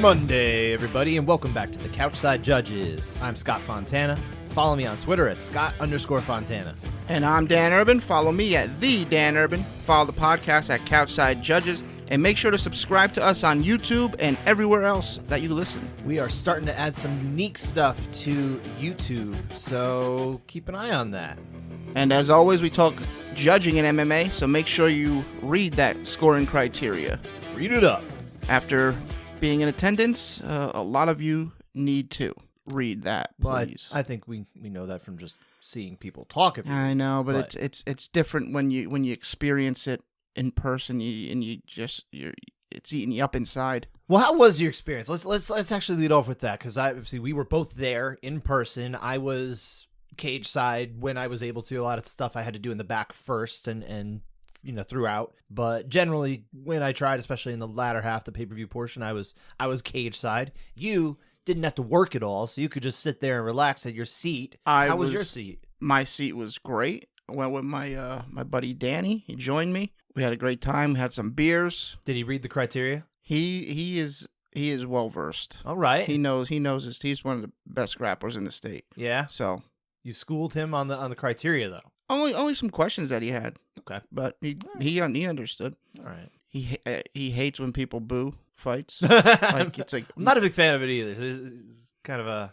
Monday, everybody, and welcome back to the Couchside Judges. I'm Scott Fontana. Follow me on Twitter at Scott_Fontana. And I'm Dan Urban. Follow me at the Dan Urban. Follow the podcast at Couchside Judges. And make sure to subscribe to us on YouTube and everywhere else that you listen. We are starting to add some unique stuff to YouTube, so keep an eye on that. And as always, we talk judging in MMA, so make sure you read that scoring criteria. Read it up. After being in attendance, a lot of you need to read that, please. Well, I think we know that from just seeing people talk. I know, but it's different when you experience it in person. It's eating you up inside. Well, how was your experience? Let's actually lead off with that, because obviously we were both there in person. I was cage side when I was able to. A lot of stuff I had to do in the back first and throughout, but generally when I tried, especially in the latter half, the pay-per-view portion, I was cage side. You didn't have to work at all, so you could just sit there and relax at your seat. How was your seat? My seat was great. I went with my my buddy Danny. He joined me. We had a great time. We had some beers. Did he read the criteria? He is well versed. All right. He knows his. He's one of the best grapplers in the state. Yeah. So you schooled him on the criteria, though. Only some questions that he had. Okay. But he understood. All right. He hates when people boo fights. I'm not a big fan of it either. It's kind of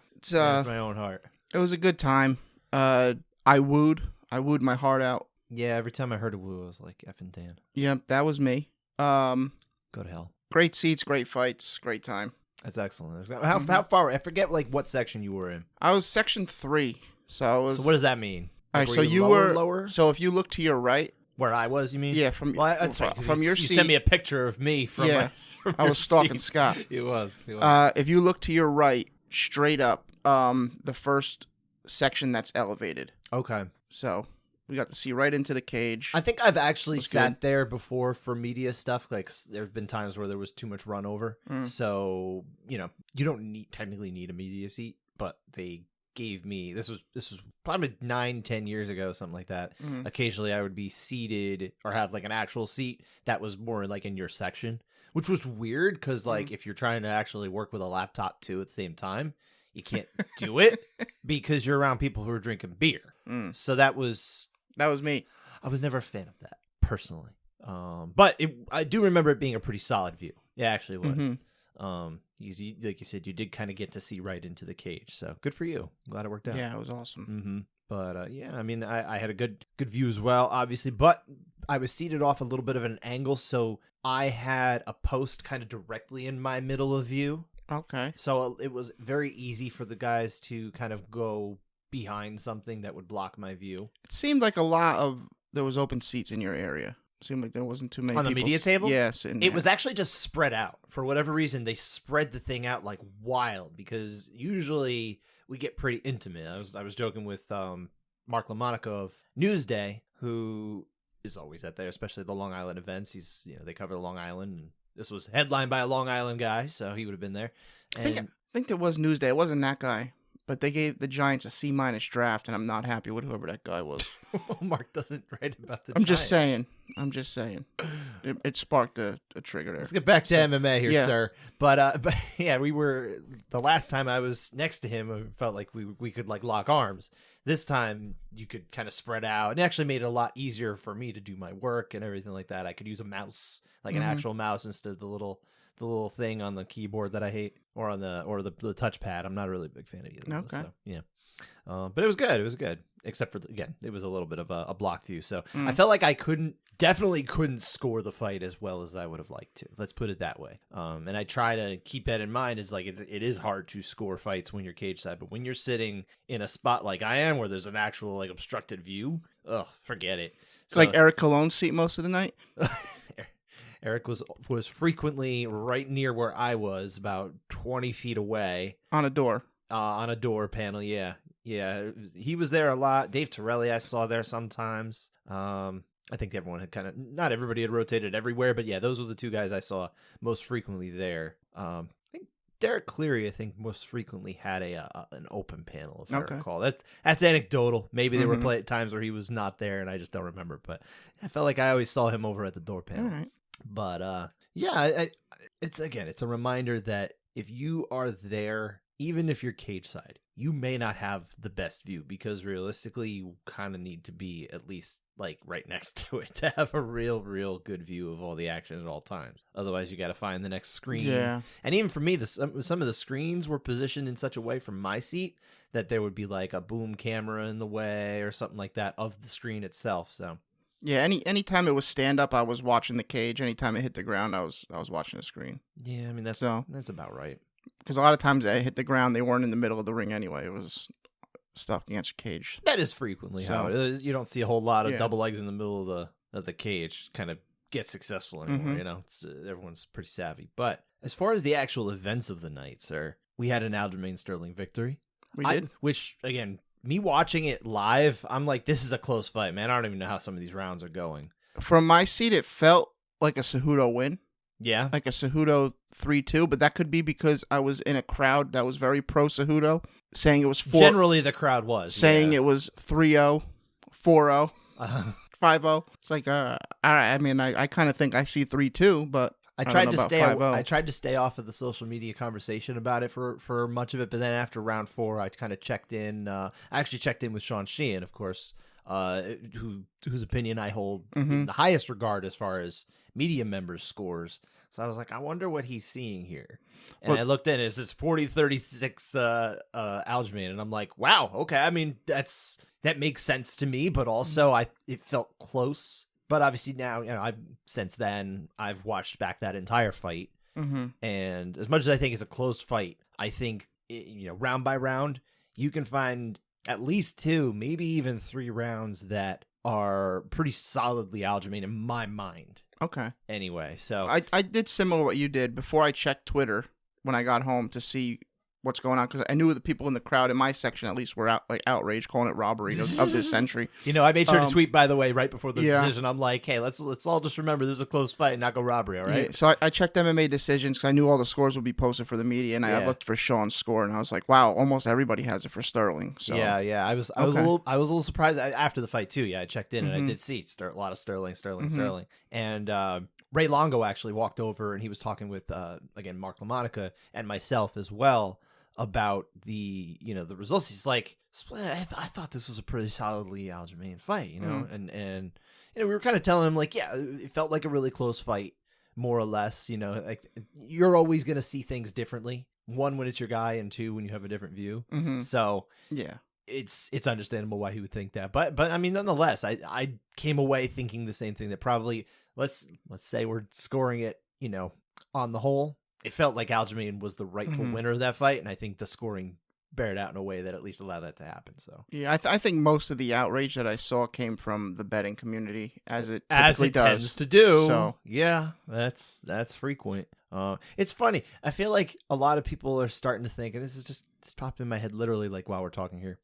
my own heart. It was a good time. I wooed my heart out. Yeah, every time I heard a woo, I was like, effing Dan. Yeah, that was me. Go to hell. Great seats, great fights, great time. That's excellent. How far? I forget what section you were in. I was section 3. So what does that mean? All right, so you were lower. So if you look to your right, where I was, you mean? Yeah, from your seat. You sent me a picture of me from. Yeah, I was stalking Scott. It was. If you look to your right, straight up, the first section that's elevated. Okay. So we got to see right into the cage. I think I've actually sat there before for media stuff. Like, there have been times where there was too much run over. So you don't technically need a media seat, but they gave me, this was probably 9-10 years ago, something like that. Occasionally I would be seated or have like an actual seat that was more like in your section, which was weird because like if you're trying to actually work with a laptop too at the same time, you can't do it because you're around people who are drinking beer. So that was me. I was never a fan of that personally, but I do remember it being a pretty solid view. Yeah, actually it was. Like you said, you did kind of get to see right into the cage, so good for you. I'm glad it worked out. Yeah, it was awesome. But yeah, I mean, I had a good view as well, obviously, but I was seated off a little bit of an angle, so I had a post kind of directly in my middle of view. Okay. So it was very easy for the guys to kind of go behind something that would block my view. It seemed like there was open seats in your area. Seemed like there wasn't too many on the media table. Yes, it was actually just spread out. For whatever reason, they spread the thing out like wild because usually we get pretty intimate. I was joking with Mark LaMonaco of Newsday, who is always at there, especially the Long Island events. They cover the Long Island, and this was headlined by a Long Island guy, so he would have been there. And I think there was Newsday. It wasn't that guy. But they gave the Giants a C- draft, and I'm not happy with whoever that guy was. Mark doesn't write about the Giants. I'm just saying. It sparked a trigger there. Let's get back to MMA here, sir. But yeah, the last time I was next to him, I felt like we could like lock arms. This time you could kind of spread out. And it actually made it a lot easier for me to do my work and everything like that. I could use a mouse, like an actual mouse, instead of the little thing on the keyboard that I hate, or the touchpad. I'm not a really big fan of either. Okay. So, yeah. But it was good. It was good. Except for, again, it was a little bit of a blocked view. So I felt like I definitely couldn't score the fight as well as I would have liked to. Let's put it that way. And I try to keep that in mind. Is like, it is hard to score fights when you're cage side, but when you're sitting in a spot like I am, where there's an actual like obstructed view, forget it. It's like Eric Cologne's seat most of the night. Eric was frequently right near where I was, about 20 feet away. On a door. On a door panel, yeah. Yeah, he was there a lot. Dave Torelli I saw there sometimes. I think everyone had not everybody had rotated everywhere, but yeah, those were the two guys I saw most frequently there. I think Derek Cleary, most frequently had an open panel, if I recall. That's anecdotal. Maybe there were times where he was not there, and I just don't remember. But I felt like I always saw him over at the door panel. All right. But yeah, it's a reminder that if you are there, even if you're cage side, you may not have the best view because realistically you kind of need to be at least like right next to it to have a real good view of all the action at all times. Otherwise you got to find the next screen. Yeah. And even for me, some of the screens were positioned in such a way from my seat that there would be like a boom camera in the way or something like that of the screen itself. So yeah, anytime it was stand up, I was watching the cage. Anytime it hit the ground, I was watching the screen. yeah, I mean that's about right. Because a lot of times I hit the ground, they weren't in the middle of the ring anyway. It was stuck against a cage. That is frequently how it is. You don't see a whole lot of Yeah. double legs in the middle of the cage kind of get successful anymore. Mhm. You know, everyone's pretty savvy. But as far as the actual events of the night, sir, we had an Aljamain Sterling victory. We did. Which, again, me watching it live, I'm like, this is a close fight, man. I don't even know how some of these rounds are going. From my seat, it felt like a Cejudo win. Yeah. Like a Cejudo 3-2, but that could be because I was in a crowd that was very pro Cejudo, saying it was 4. Generally, the crowd was. Saying it was 3-0, 4-0, Uh, 5-0. It's like, all right. I mean, I kind of think I see 3-2, but I don't tried know to about stay. 5-0. I tried to stay off of the social media conversation about it for much of it, but then after round 4, I kind of checked in. I actually checked in with Sean Sheehan, of course, whose opinion I hold in the highest regard as far as media members' scores. So I was like, I wonder what he's seeing here. And I looked in, it says 40-36 Aljamain, and I'm like, wow, okay. I mean, that makes sense to me, but also it felt close. But obviously now, you know, since then I've watched back that entire fight, and as much as I think it's a close fight, I think you know, round by round, you can find at least 2, maybe even 3 rounds that are pretty solidly Aljamain in my mind. Okay. Anyway, so I did similar what you did before I checked Twitter when I got home to see what's going on, because I knew the people in the crowd in my section at least were outraged, calling it robbery of this century. You know, I made sure to tweet, by the way, right before the yeah. decision. I'm like, hey, let's all just remember this is a close fight and not go robbery, all right? Yeah, so I checked MMA decisions because I knew all the scores would be posted for the media, and I looked for Sean's score, and I was like, wow, almost everybody has it for Sterling. So yeah. I was a little surprised after the fight too. Yeah, I checked in and I did see a lot of Sterling, and Ray Longo actually walked over and he was talking with again Mark LaMonica and myself as well about the results. He's like, I thought this was a pretty solidly Aljamain fight, you know, and you know, we were kind of telling him like, yeah, it felt like a really close fight, more or less. You know, like you're always gonna see things differently. 1, when it's your guy, and 2, when you have a different view. So yeah, it's understandable why he would think that. But I mean, nonetheless, I came away thinking the same thing, that probably let's say we're scoring it, you know, on the whole, it felt like Aljamain was the rightful winner of that fight, and I think the scoring bear it out in a way that at least allowed that to happen. So yeah, I think most of the outrage that I saw came from the betting community, as it typically tends to do. So yeah, that's frequent. It's funny. I feel like a lot of people are starting to think, and this popped in my head literally like while we're talking here.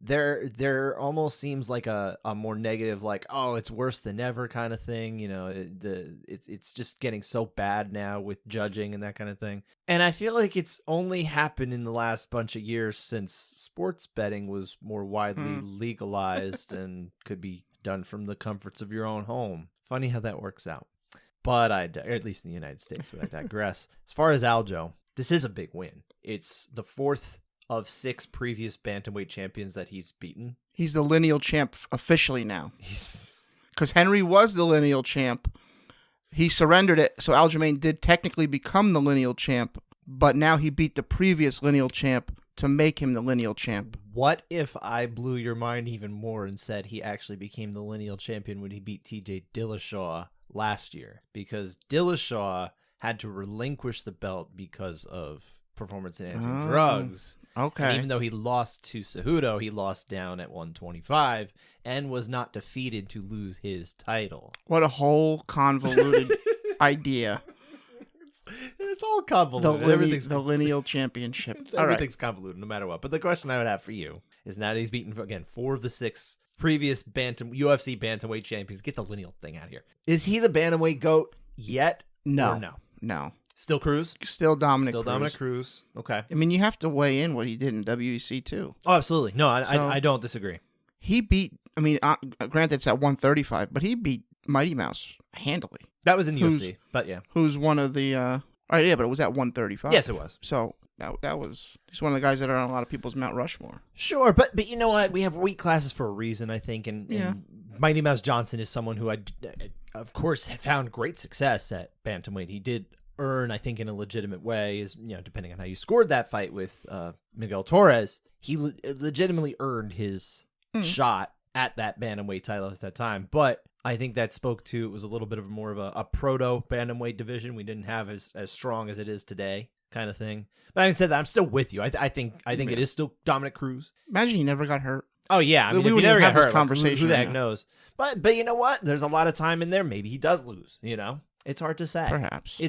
There almost seems like a more negative, like, oh, it's worse than ever kind of thing. You know, it's just getting so bad now with judging and that kind of thing. And I feel like it's only happened in the last bunch of years since sports betting was more widely legalized and could be done from the comforts of your own home. Funny how that works out. But at least in the United States, but I digress. As far as Aljo, this is a big win. It's the 4th of 6 previous bantamweight champions that he's beaten. He's the lineal champ officially now. Because Henry was the lineal champ. He surrendered it, so Aljamain did technically become the lineal champ, but now he beat the previous lineal champ to make him the lineal champ. What if I blew your mind even more and said he actually became the lineal champion when he beat TJ Dillashaw last year? Because Dillashaw had to relinquish the belt because of performance-enhancing drugs. Okay. And even though he lost to Cejudo, he lost down at 125 and was not defeated to lose his title. What a whole convoluted idea. It's all convoluted. The lineal championship. Everything's convoluted no matter what. But the question I would have for you is, now that he's beaten, again, 4 of the 6 previous UFC bantamweight champions. Get the lineal thing out of here. Is he the bantamweight GOAT yet? No. Or no? No. Still Cruz? Still Dominic Cruz. Dominic Cruz. Okay. I mean, you have to weigh in what he did in WEC, too. Oh, absolutely. No, I don't disagree. He beat, I mean, granted it's at 135, but he beat Mighty Mouse handily. That was in the UFC, but yeah. Who's one of the All right, yeah, but it was at 135. Yes, it was. So that was he's one of the guys that are on a lot of people's Mount Rushmore. Sure, but you know what? We have weight classes for a reason, I think, and Mighty Mouse Johnson is someone who I of course found great success at bantamweight. He did earn, I think, in a legitimate way, is depending on how you scored that fight with Miguel Torres, he legitimately earned his shot at that bantamweight title at that time. But I think that spoke to, it was a little bit of more of a proto bantamweight division we didn't have as strong as it is today, kind of thing. But having said that, I'm still with you. I think it is still Dominic Cruz. Imagine he never got hurt. Oh yeah, I mean, we if he never got hurt, conversation. Who the heck knows? But you know what? There's a lot of time in there. Maybe he does lose. It's hard to say. Perhaps.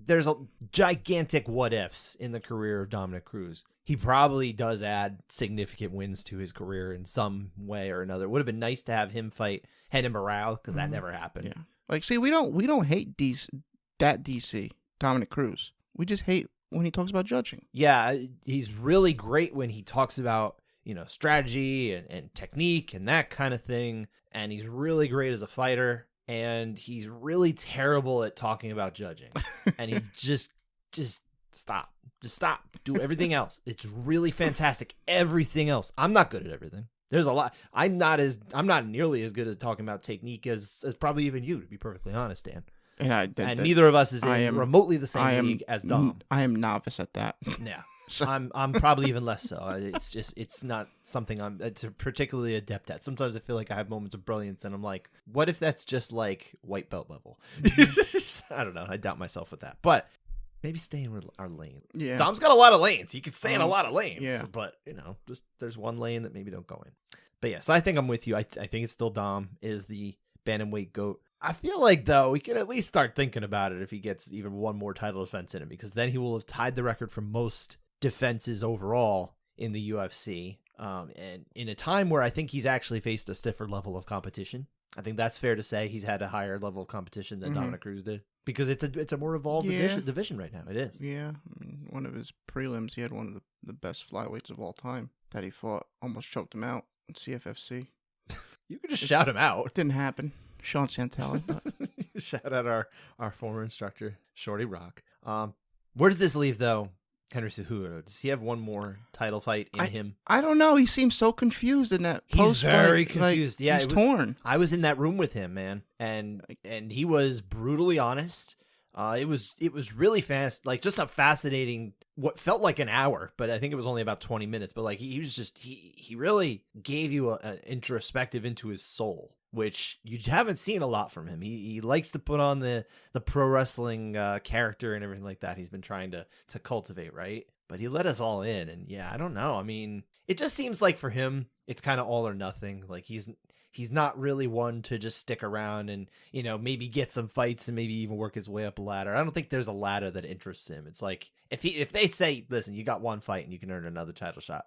There's a gigantic what ifs in the career of Dominic Cruz. He probably does add significant wins to his career in some way or another. It would have been nice to have him fight Renan Barão because that never happened. Yeah. Like, see, we don't hate DC Dominic Cruz. We just hate when he talks about judging. Yeah, he's really great when he talks about strategy and technique and that kind of thing. And he's really great as a fighter. And he's really terrible at talking about judging. And he just stop. Just stop. Do everything else. It's really fantastic. Everything else. I'm not good at everything. There's a lot. I'm not nearly as good at talking about technique as probably even you, to be perfectly honest, Dan. And neither of us is in remotely the same league as Dom. I am novice at that. Yeah. So. I'm probably even less so. It's not something I'm particularly adept at. Sometimes I feel like I have moments of brilliance and I'm like, what if that's just like white belt level? I don't know. I doubt myself with that. But maybe stay in our lane. Yeah. Dom's got a lot of lanes. He could stay in a lot of lanes. Yeah. But just there's one lane that maybe don't go in. But yeah, so I think I'm with you. I think it's still Dom is the bantamweight GOAT. I feel like, though, we can at least start thinking about it if he gets even one more title defense in him, because then he will have tied the record for most defenses overall in the UFC, and in a time where I think he's actually faced a stiffer level of competition. I think that's fair to say. He's had a higher level of competition than Dominic Cruz did, because it's a more evolved division right now. It is. Yeah, one of his prelims, he had one of the best flyweights of all time that he fought, almost choked him out in CFFC. You could just shout him out. Didn't happen. Sean Santelli. Shout out our former instructor, Shorty Rock. Where does this leave, though, Henry Cejudo? Does he have one more title fight in him? I don't know. He seems so confused in that post fight. He's very confused. Yeah, he's torn. I was in that room with him, man, and he was brutally honest. It was really fast, like just a fascinating, what felt like an hour, but I think it was only about 20 minutes. But like he was just he really gave you an introspective into his soul, which you haven't seen a lot from him. He likes to put on the pro wrestling character and everything like that. He's been trying to cultivate, right? But he let us all in, and yeah, I don't know. I mean, it just seems like for him, it's kind of all or nothing. Like he's not really one to just stick around and maybe get some fights and maybe even work his way up a ladder. I don't think there's a ladder that interests him. It's like if they say, listen, you got one fight and you can earn another title shot,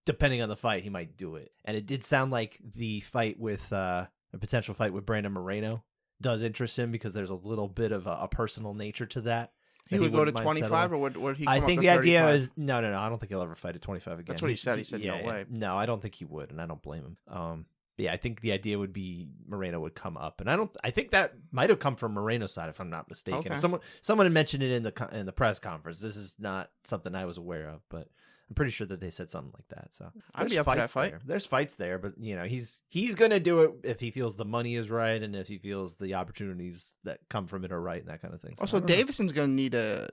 depending on the fight, he might do it. And it did sound like the fight with a potential fight with Brandon Moreno does interest him, because there's a little bit of a personal nature to that. He would go to 25, or would he come I up think to the 35? idea is no. I don't think he'll ever fight at 25 again. That's what he said. He said no way. No, I don't think he would, and I don't blame him. Yeah, I think the idea would be Moreno would come up, and I think that might have come from Moreno's side, if I'm not mistaken. Okay. Someone had mentioned it in the press conference. This is not something I was aware of, but I'm pretty sure that they said something like that. So I'd be up for that fight. There's fights there, but he's gonna do it if he feels the money is right and if he feels the opportunities that come from it are right and that kind of thing. So also, Davidson's gonna need a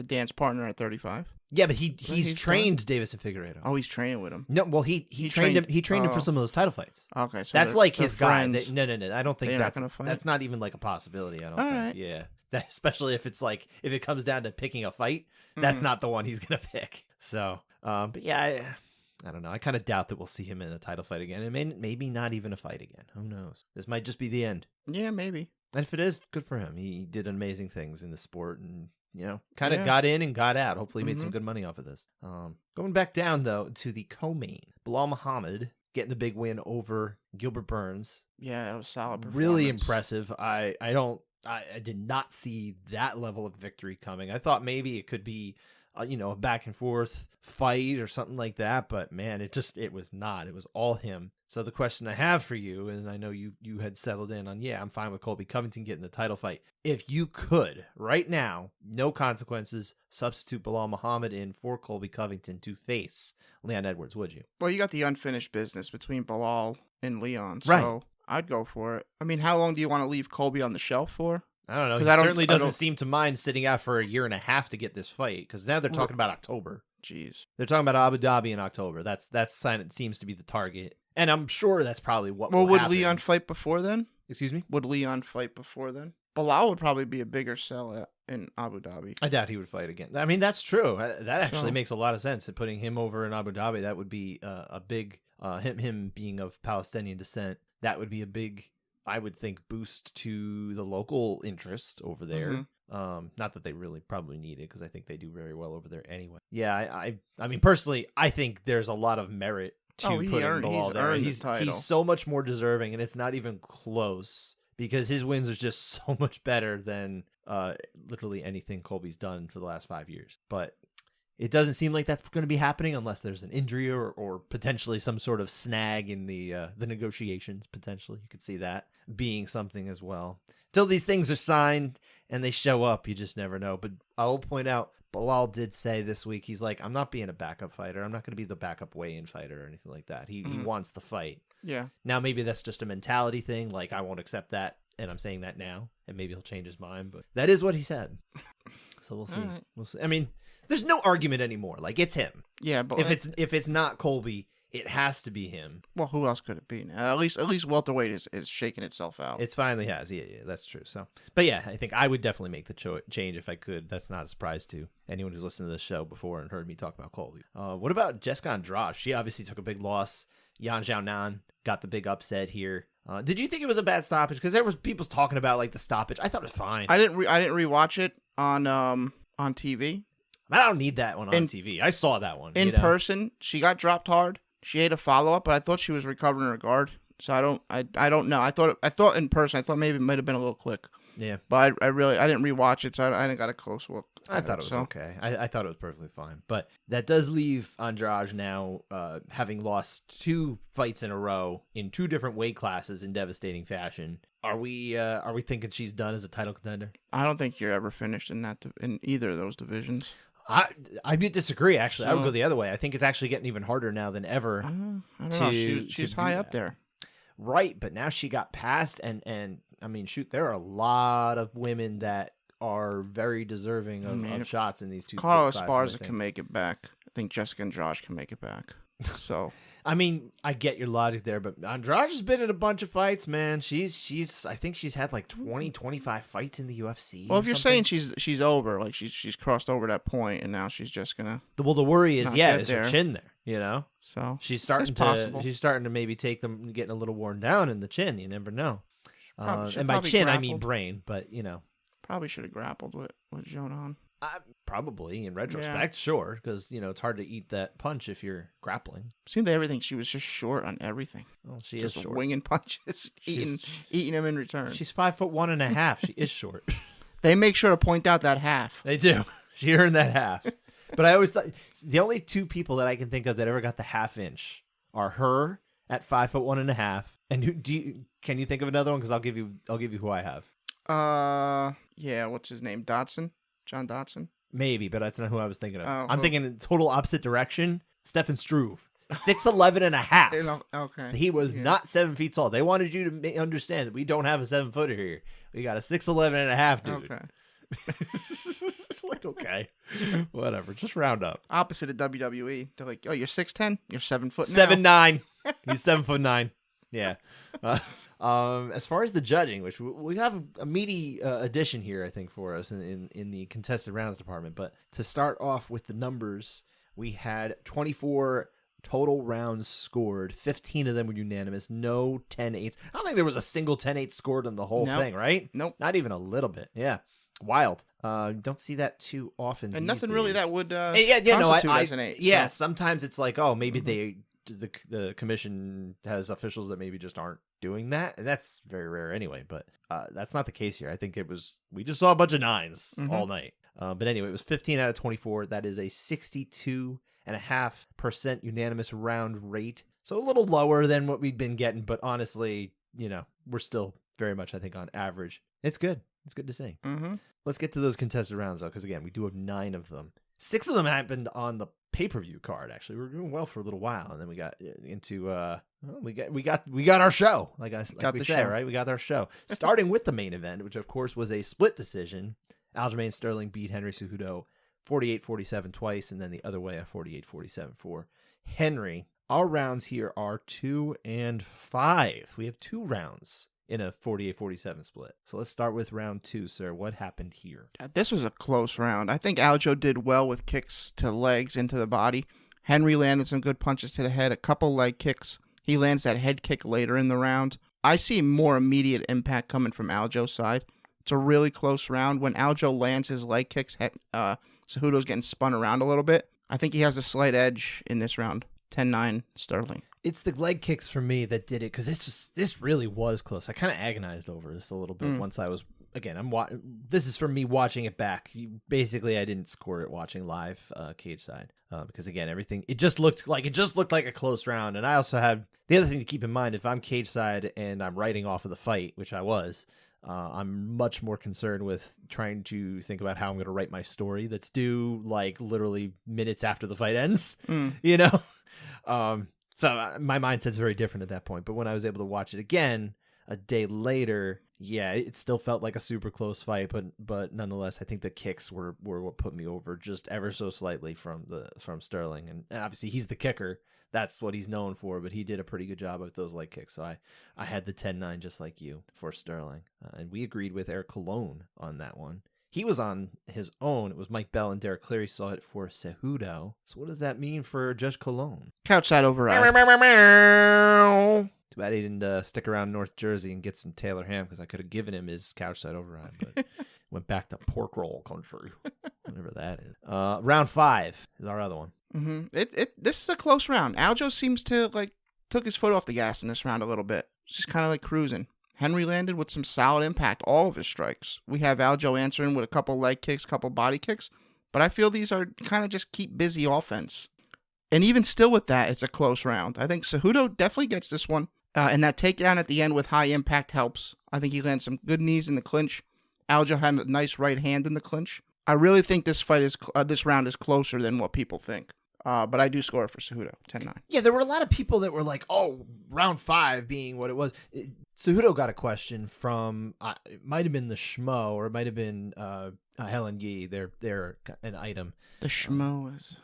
dance partner at 35. Yeah, but he's trained Davison Figueiredo. Oh, he's training with him. No, well he trained him. He trained him for some of those title fights. Okay, so that's like his guy. friends. No. I don't think Not gonna fight? that's not even like a possibility. I don't think. Right. Yeah, especially if it's like if it comes down to picking a fight, that's not the one he's gonna pick. So, but yeah, I don't know. I kind of doubt that we'll see him in a title fight again, and maybe not even a fight again. Who knows? This might just be the end. Yeah, maybe. And if it is, good for him. He did amazing things in the sport, and kind of got in and got out. Hopefully made some good money off of this. Going back down, though, to the co-main. Bilal Muhammad getting the big win over Gilbert Burns. Yeah, that was solid performance. Really impressive. I did not see that level of victory coming. I thought maybe it could be a back and forth fight or something like that. But man, it was not. It was all him. So the question I have for you, and I know you had settled in on, I'm fine with Colby Covington getting the title fight. If you could, right now, no consequences, substitute Bilal Muhammad in for Colby Covington to face Leon Edwards, would you? Well, you got the unfinished business between Bilal and Leon, so right. I'd go for it. I mean, how long do you want to leave Colby on the shelf for? I don't know. He certainly doesn't seem to mind sitting out for a year and a half to get this fight, because now they're talking about October. Jeez. They're talking about Abu Dhabi in October. That's sign. It seems to be the target. And I'm sure that's probably what will would happen. Leon fight before then? Excuse me? Would Leon fight before then? Bilal would probably be a bigger sell in Abu Dhabi. I doubt he would fight again. I mean, that's true. That actually makes a lot of sense. And putting him over in Abu Dhabi, that would be a big, him being of Palestinian descent, that would be a big, I would think, boost to the local interest over there. Mm-hmm. Not that they really probably need it, because I think they do very well over there anyway. Yeah, I mean, personally, I think there's a lot of merit to putting Bilal there. He's so much more deserving, and it's not even close, because his wins are just so much better than literally anything Colby's done for the last 5 years. But it doesn't seem like that's going to be happening unless there's an injury or potentially some sort of snag in the negotiations. Potentially, you could see that being something as well. Till these things are signed and they show up, you just never know. But I will point out, Bilal did say this week, he's like, I'm not being a backup fighter. I'm not going to be the backup weigh-in fighter or anything like that. He wants the fight. Yeah. Now, maybe that's just a mentality thing. Like, I won't accept that, and I'm saying that now, and maybe he'll change his mind. But that is what he said. So we'll see. Right. We'll see. I mean, there's no argument anymore. Like, it's him. Yeah, but if it's not Colby, it has to be him. Well, who else could it be? At least welterweight is shaking itself out. It finally has. Yeah, that's true. So, but yeah, I think I would definitely make the change if I could. That's not a surprise to anyone who's listened to this show before and heard me talk about Colby. What about Jessica Andrade? She obviously took a big loss. Yan Xiaonan got the big upset here. Did you think it was a bad stoppage? Because there was people talking about like the stoppage. I thought it was fine. I didn't rewatch it on TV. I don't need that one on TV. I saw that one in person. She got dropped hard. She ate a follow-up, but I thought she was recovering her guard. So I don't know. I thought in person, I thought maybe it might have been a little quick. Yeah. But I didn't rewatch it, so I didn't got a close look. I thought it was okay. I thought it was perfectly fine. But that does leave Andrade now having lost 2 fights in a row in 2 different weight classes in devastating fashion. Are we thinking she's done as a title contender? I don't think you're ever finished in either of those divisions. I disagree, actually. I would go the other way. I think it's actually getting even harder now than ever. I don't know. She's high up there. Right, but now she got passed, and I mean, shoot, there are a lot of women that are very deserving of shots in these 2 Carlos Esparza can make it back. I think Jessica Andrade can make it back. So... I mean, I get your logic there, but Andrade has been in a bunch of fights, man. I think she's had like 20, 25 fights in the UFC. Well, if you're saying she's over, like she's crossed over that point, and now she's just gonna. Well, the worry is, is her chin there. You know, so she's starting to maybe take them, getting a little worn down in the chin. You never know. And by chin, grappled. I mean brain, but you know, probably should have grappled with Jonan. Probably, in retrospect, sure, because, it's hard to eat that punch if you're grappling. Seemed like everything, she was just short on everything. Well, she is short. Winging punches, eating them in return. She's 5'1.5". She is short. They make sure to point out that half. They do. She earned that half. But I always thought, the only 2 people that I can think of that ever got the half inch are her at 5'1.5". And can you think of another one? Because I'll give you who I have. Yeah, what's his name? Dotson? John Dotson? Maybe, but that's not who I was thinking of. I'm thinking in total opposite direction. Stefan Struve. 6'11.5". Okay. He was not 7 feet tall. They wanted you to understand that we don't have a 7-footer here. We got a 6'11.5 dude. Okay. Like, okay. Whatever. Just round up. Opposite of WWE. They're like, oh, you're 6'10"? You're 7 foot now? 7'9". He's 7'9". Yeah. As far as the judging, which we have a meaty addition here, I think, for us in the contested rounds department. But to start off with the numbers, we had 24 total rounds scored. 15 of them were unanimous. No 10-8s. I don't think there was a single 10-8 scored in the whole thing, right? Nope. Not even a little bit. Yeah. Wild. Don't see that too often. And nothing really that would constitute as an 8. Yeah, sometimes it's like, oh, maybe the commission has officials that maybe just aren't doing that, and that's very rare anyway. But that's not the case here. I think we just saw a bunch of 9s all night. But anyway, it was 15 out of 24. That is a 62.5% unanimous round rate. So a little lower than what we've been getting, but honestly, we're still very much, I think, on average. It's good. It's good to see. Mm-hmm. Let's get to those contested rounds, though, because again, we do have 9 of them. 6 of them happened on the pay-per-view card. Actually, we were doing well for a little while, and then we got into we got our show, like we say, right? We got our show, starting with the main event, which of course was a split decision. Aljamain Sterling beat Henry Cejudo 48-47 twice, and then the other way, a 48-47 for Henry. Our rounds here are 2 and 5. We have 2 rounds in a 48-47 split. So let's start with round 2, sir. What happened here? This was a close round. I think Aljo did well with kicks to legs into the body. Henry landed some good punches to the head, a couple leg kicks. He lands that head kick later in the round. I see more immediate impact coming from Aljo's side. It's a really close round. When Aljo lands his leg kicks, Cejudo's getting spun around a little bit. I think he has a slight edge in this round. 10-9 Sterling. It's the leg kicks for me that did it, because this really was close. I kind of agonized over this a little bit once I was, again, this is for me watching it back. Basically, I didn't score it watching live cage side because, again, everything, it just looked like a close round. And I also have the other thing to keep in mind, if I'm cage side and I'm writing off of the fight, which I was, I'm much more concerned with trying to think about how I'm going to write my story that's due like literally minutes after the fight ends, So my mindset's very different at that point. But when I was able to watch it again a day later, yeah, it still felt like a super close fight. But nonetheless, I think the kicks were what put me over just ever so slightly from Sterling. And obviously, he's the kicker. That's what he's known for. But he did a pretty good job with those leg kicks. So I had the 10-9 just like you for Sterling. And we agreed with Eric Colon on that one. He was on his own. It was Mike Bell and Derek Cleary saw it for Cejudo. So what does that mean for Judge Colon? Couchside override. Too bad he didn't stick around North Jersey and get some Taylor ham, because I could have given him his couchside override, but went back to pork roll country, whatever that is. Round 5 is our other one. Mm-hmm. This is a close round. Aljo seems to took his foot off the gas in this round a little bit. It's just kind of like cruising. Henry landed with some solid impact, all of his strikes. We have Aljo answering with a couple leg kicks, couple body kicks, but I feel these are kind of just keep busy offense. And even still with that, it's a close round. I think Cejudo definitely gets this one, and that takedown at the end with high impact helps. I think he lands some good knees in the clinch. Aljo had a nice right hand in the clinch. I really think this round is closer than what people think. But I do score it for Cejudo, 10-9. Yeah, there were a lot of people that were like, oh, round 5 being what it was. Cejudo got a question from, it might have been the Schmo, or it might have been Helen Yee. They're an item. The Schmo is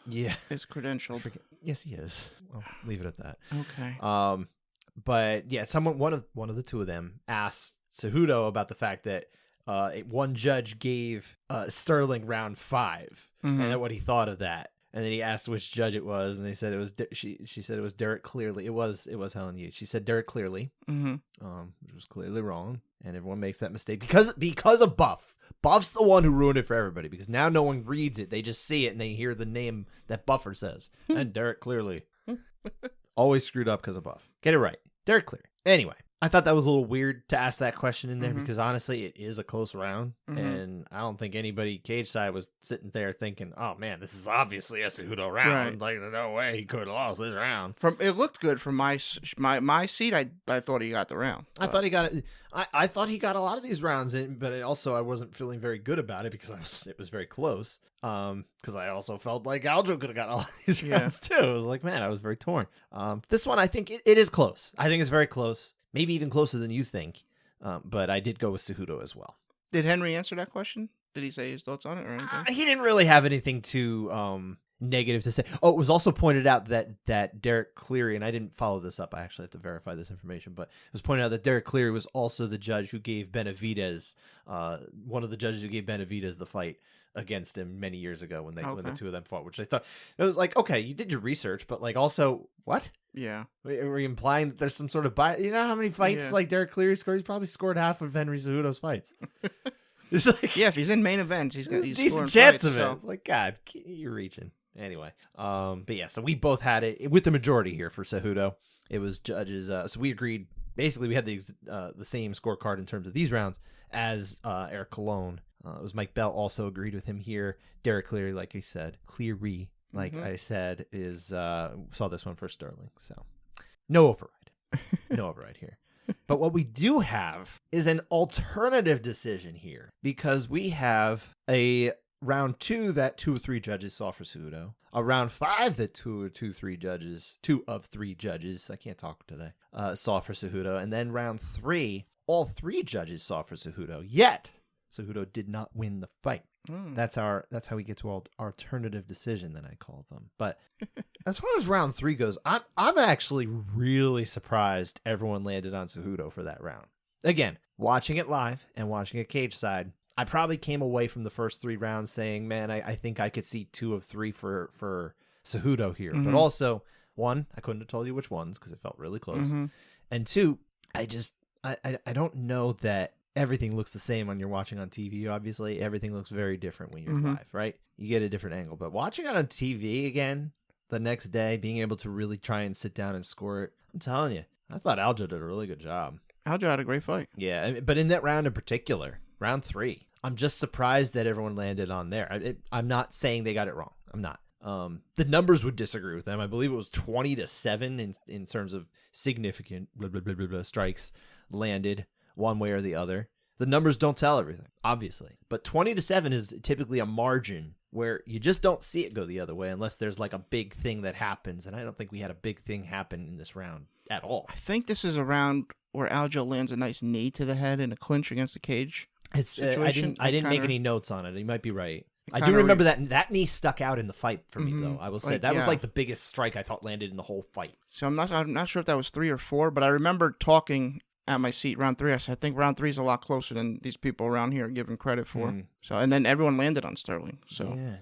credentialed. Yes, he is. Well, leave it at that. Okay. But yeah, one of the two of them asked Cejudo about the fact that one judge gave Sterling round 5, and what he thought of that. And then he asked which judge it was, and they said it was. She said it was Derek Clearly. It was Helen Yu. She said Derek Clearly, which was clearly wrong. And everyone makes that mistake because of Buff. Buff's the one who ruined it for everybody, because now no one reads it; they just see it and they hear the name that Buffer says. And Derek Clearly, always screwed up because of Buff. Get it right, Derek Clearly. Anyway. I thought that was a little weird to ask that question in there because honestly, it is a close round, and I don't think anybody cage side was sitting there thinking, "Oh man, this is obviously a Cejudo round. Right. Like, no way he could have lost this round." It looked good from my seat. I thought he got the round. But I thought he got it. I thought he got a lot of these rounds in, but I wasn't feeling very good about it because it was very close. Because I also felt like Aljo could have got all of these rounds too. I was like, man, I was very torn. This one, I think it is close. I think it's very close. Maybe even closer than you think, but I did go with Cejudo as well. Did Henry answer that question? Did he say his thoughts on it or anything? He didn't really have anything too negative to say. Oh, it was also pointed out that Derek Cleary, and I didn't follow this up. I actually have to verify this information, but it was pointed out that Derek Cleary was also the judge who gave Benavidez, one of the judges who gave Benavidez the fight against him many years ago when the two of them fought, which I thought, it was like, okay, you did your research, but like also what? Yeah. Were you implying that there's some sort of bias? You know how many fights like Derek Cleary scored? He's probably scored half of Henry Cejudo's fights. It's like, yeah, if he's in main events, he's got a decent chance of it. It's like, God, you're reaching. Anyway, but yeah, so we both had it with the majority here for Cejudo. It was judges. So we agreed. Basically, we had the same scorecard in terms of these rounds as Eric Colon. It was Mike Bell also agreed with him here. Derek Cleary, like I said, I said, saw this one for Sterling. So no override. No override here. But what we do have is an alternative decision here, because we have a round 2 that 2 of 3 judges saw for Cejudo, a round 5 that 2 of 3 judges, I can't talk today, saw for Cejudo, and then round 3, all 3 judges saw for Cejudo. Yet Cejudo did not win the fight. That's how we get to alternative decision, that I call them. But as far as round 3 goes, I'm actually really surprised everyone landed on Cejudo for that round. Again, watching it live and watching it cage side, I probably came away from the first 3 rounds saying, man, I think I could see 2 of 3 for Cejudo here. But also, 1, I couldn't have told you which ones because it felt really close. And 2, I don't know that everything looks the same when you're watching on TV. Obviously, everything looks very different when you're live, right? You get a different angle. But watching it on TV again the next day, being able to really try and sit down and score it, I'm telling you, I thought Aljo did a really good job. Aljo had a great fight. Yeah, but in that round in particular, round 3, I'm just surprised that everyone landed on there. I'm not saying they got it wrong. I'm not. The numbers would disagree with them. I believe it was 20-7 in terms of significant strikes landed one way or the other. The numbers don't tell everything, obviously. But 20-7 is typically a margin where you just don't see it go the other way unless there's like a big thing that happens. And I don't think we had a big thing happen in this round at all. I think this is a round where Aljo lands a nice knee to the head in a clinch against the cage. I didn't make any notes on it. You might be right. I do remember that knee stuck out in the fight for me, though. I will say that was like the biggest strike I thought landed in the whole fight. So I'm not sure if that was 3 or 4, but I remember talking at my seat round 3. I said, I think round 3 is a lot closer than these people around here are giving credit for. So, and then everyone landed on Sterling. So yeah,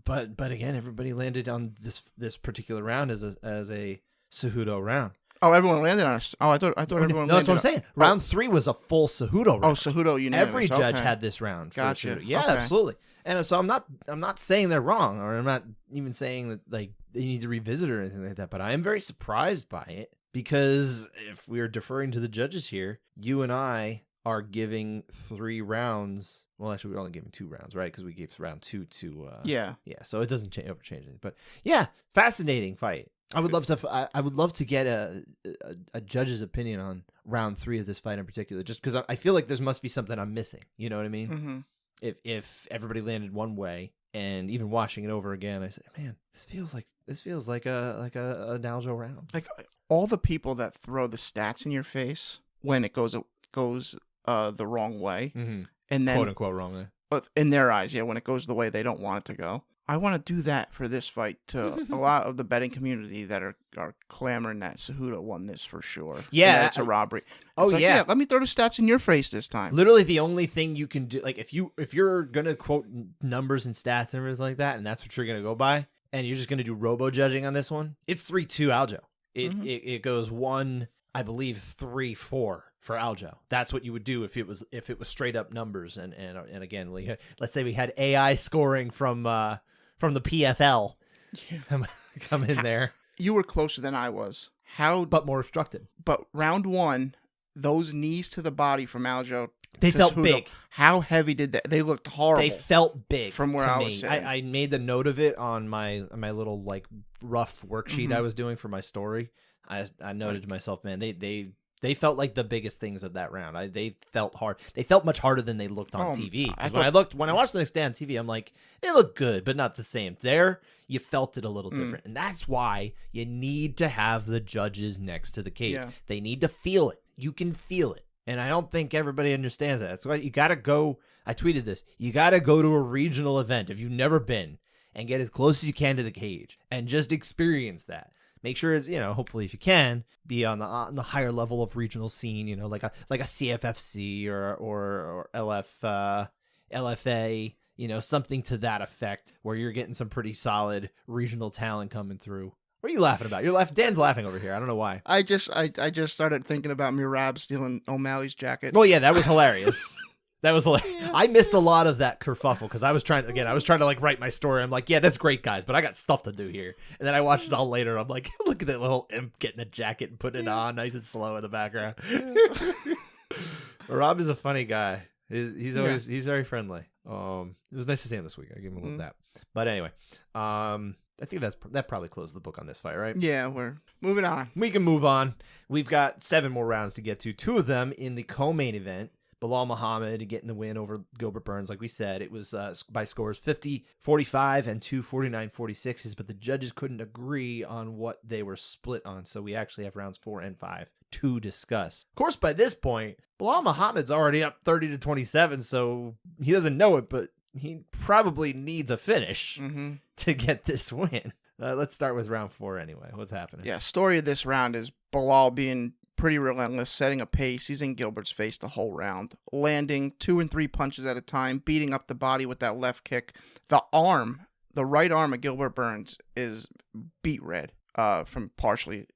but again, everybody landed on this particular round as a Cejudo round. Oh, everyone landed on us. Oh, I thought everyone landed. No, that's what I'm saying. Round 3 was a full Cejudo round. Oh, Cejudo unanimous. Every judge had this round. Gotcha. Yeah, absolutely. And so I'm not saying they're wrong, or I'm not even saying that like they need to revisit it or anything like that. But I am very surprised by it, because if we are deferring to the judges here, you and I are giving 3 rounds. Well, actually, we're only giving 2 rounds, right? Because we gave round 2 to yeah. So it doesn't change anything. But yeah, fascinating fight. I would love to get a judge's opinion on round 3 of this fight in particular, just because I feel like there must be something I'm missing. You know what I mean? If everybody landed one way, and even watching it over again, I said, man, this feels like an Aljo round. Like all the people that throw the stats in your face when it goes the wrong way, and then quote unquote wrong way. But in their eyes, yeah, when it goes the way they don't want it to go. I want to do that for this fight to a lot of the betting community that are clamoring that Cejudo won this for sure. Yeah. It's a robbery. It's yeah, let me throw the stats in your face this time. Literally the only thing you can do, like if you're going to quote numbers and stats and everything like that, and that's what you're going to go by, and you're just going to do robo-judging on this one, it's 3-2 Aljo. It goes 1, I believe 3-4 for Aljo. That's what you would do if it was straight up numbers. And again, let's say we had AI scoring from the PFL come in there. You were closer than I was. But more obstructed. But round 1, those knees to the body from Aljo. They felt Cejudo, big. How heavy did that? They looked horrible. They felt big from where to I me. was sitting. I made the note of it on my little like rough worksheet I was doing for my story. I noted to myself, man, they felt like the biggest things of that round. They felt hard. They felt much harder than they looked on TV. When I watched the next day on TV, I'm like, they look good, but not the same. There, you felt it a little different. And that's why you need to have the judges next to the cage. Yeah. They need to feel it. You can feel it. And I don't think everybody understands that. That's why you got to go. I tweeted this. You got to go to a regional event if you've never been and get as close as you can to the cage and just experience that. Make sure it's, hopefully if you can, be on the higher level of regional scene, like a CFFC or LFA, something to that effect where you're getting some pretty solid regional talent coming through. What are you laughing about? Dan's laughing over here. I don't know why. I just started thinking about Murab stealing O'Malley's jacket. Oh yeah, that was hilarious. That was hilarious. Yeah. I missed a lot of that kerfuffle because I was trying to like write my story. I'm like, yeah, that's great, guys, but I got stuff to do here. And then I watched it all later. I'm like, look at that little imp getting a jacket and putting it on nice and slow in the background. Rob is a funny guy. He's always he's very friendly. It was nice to see him this week. I give him a little dap. But anyway, I think that probably closed the book on this fight, right? Yeah, we're moving on. We can move on. We've got 7 more rounds to get to. 2 of them in the co-main event. Bilal Muhammad getting the win over Gilbert Burns. Like we said, it was by scores 50-45 and 249-46, but the judges couldn't agree on what they were split on. So we actually have rounds 4 and 5 to discuss. Of course, by this point, Bilal Muhammad's already up 30-27, so he doesn't know it, but he probably needs a finish to get this win. Let's start with round 4 anyway. What's happening? Yeah, story of this round is Bilal being pretty relentless, setting a pace. He's in Gilbert's face the whole round, landing 2 and 3 punches at a time, beating up the body with that left kick. The right arm of Gilbert Burns is beat red from partially,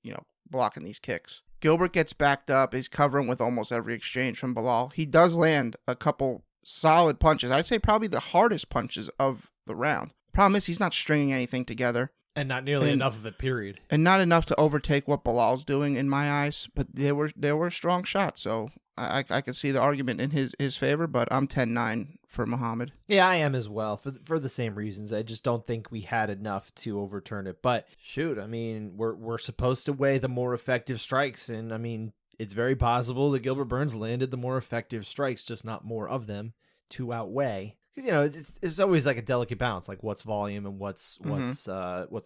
blocking these kicks. Gilbert gets backed up. He's covering with almost every exchange from Bilal. He does land a couple solid punches. I'd say probably the hardest punches of the round. Problem is he's not stringing anything together. And not nearly enough of it, period. And not enough to overtake what Bilal's doing in my eyes. But there were strong shots, so I could see the argument in his favor, but I'm 10-9 for Muhammad. Yeah, I am as well, for the same reasons. I just don't think we had enough to overturn it. But shoot, I mean, we're supposed to weigh the more effective strikes, and I mean, it's very possible that Gilbert Burns landed the more effective strikes, just not more of them to outweigh. It's always like a delicate balance, like what's volume and what's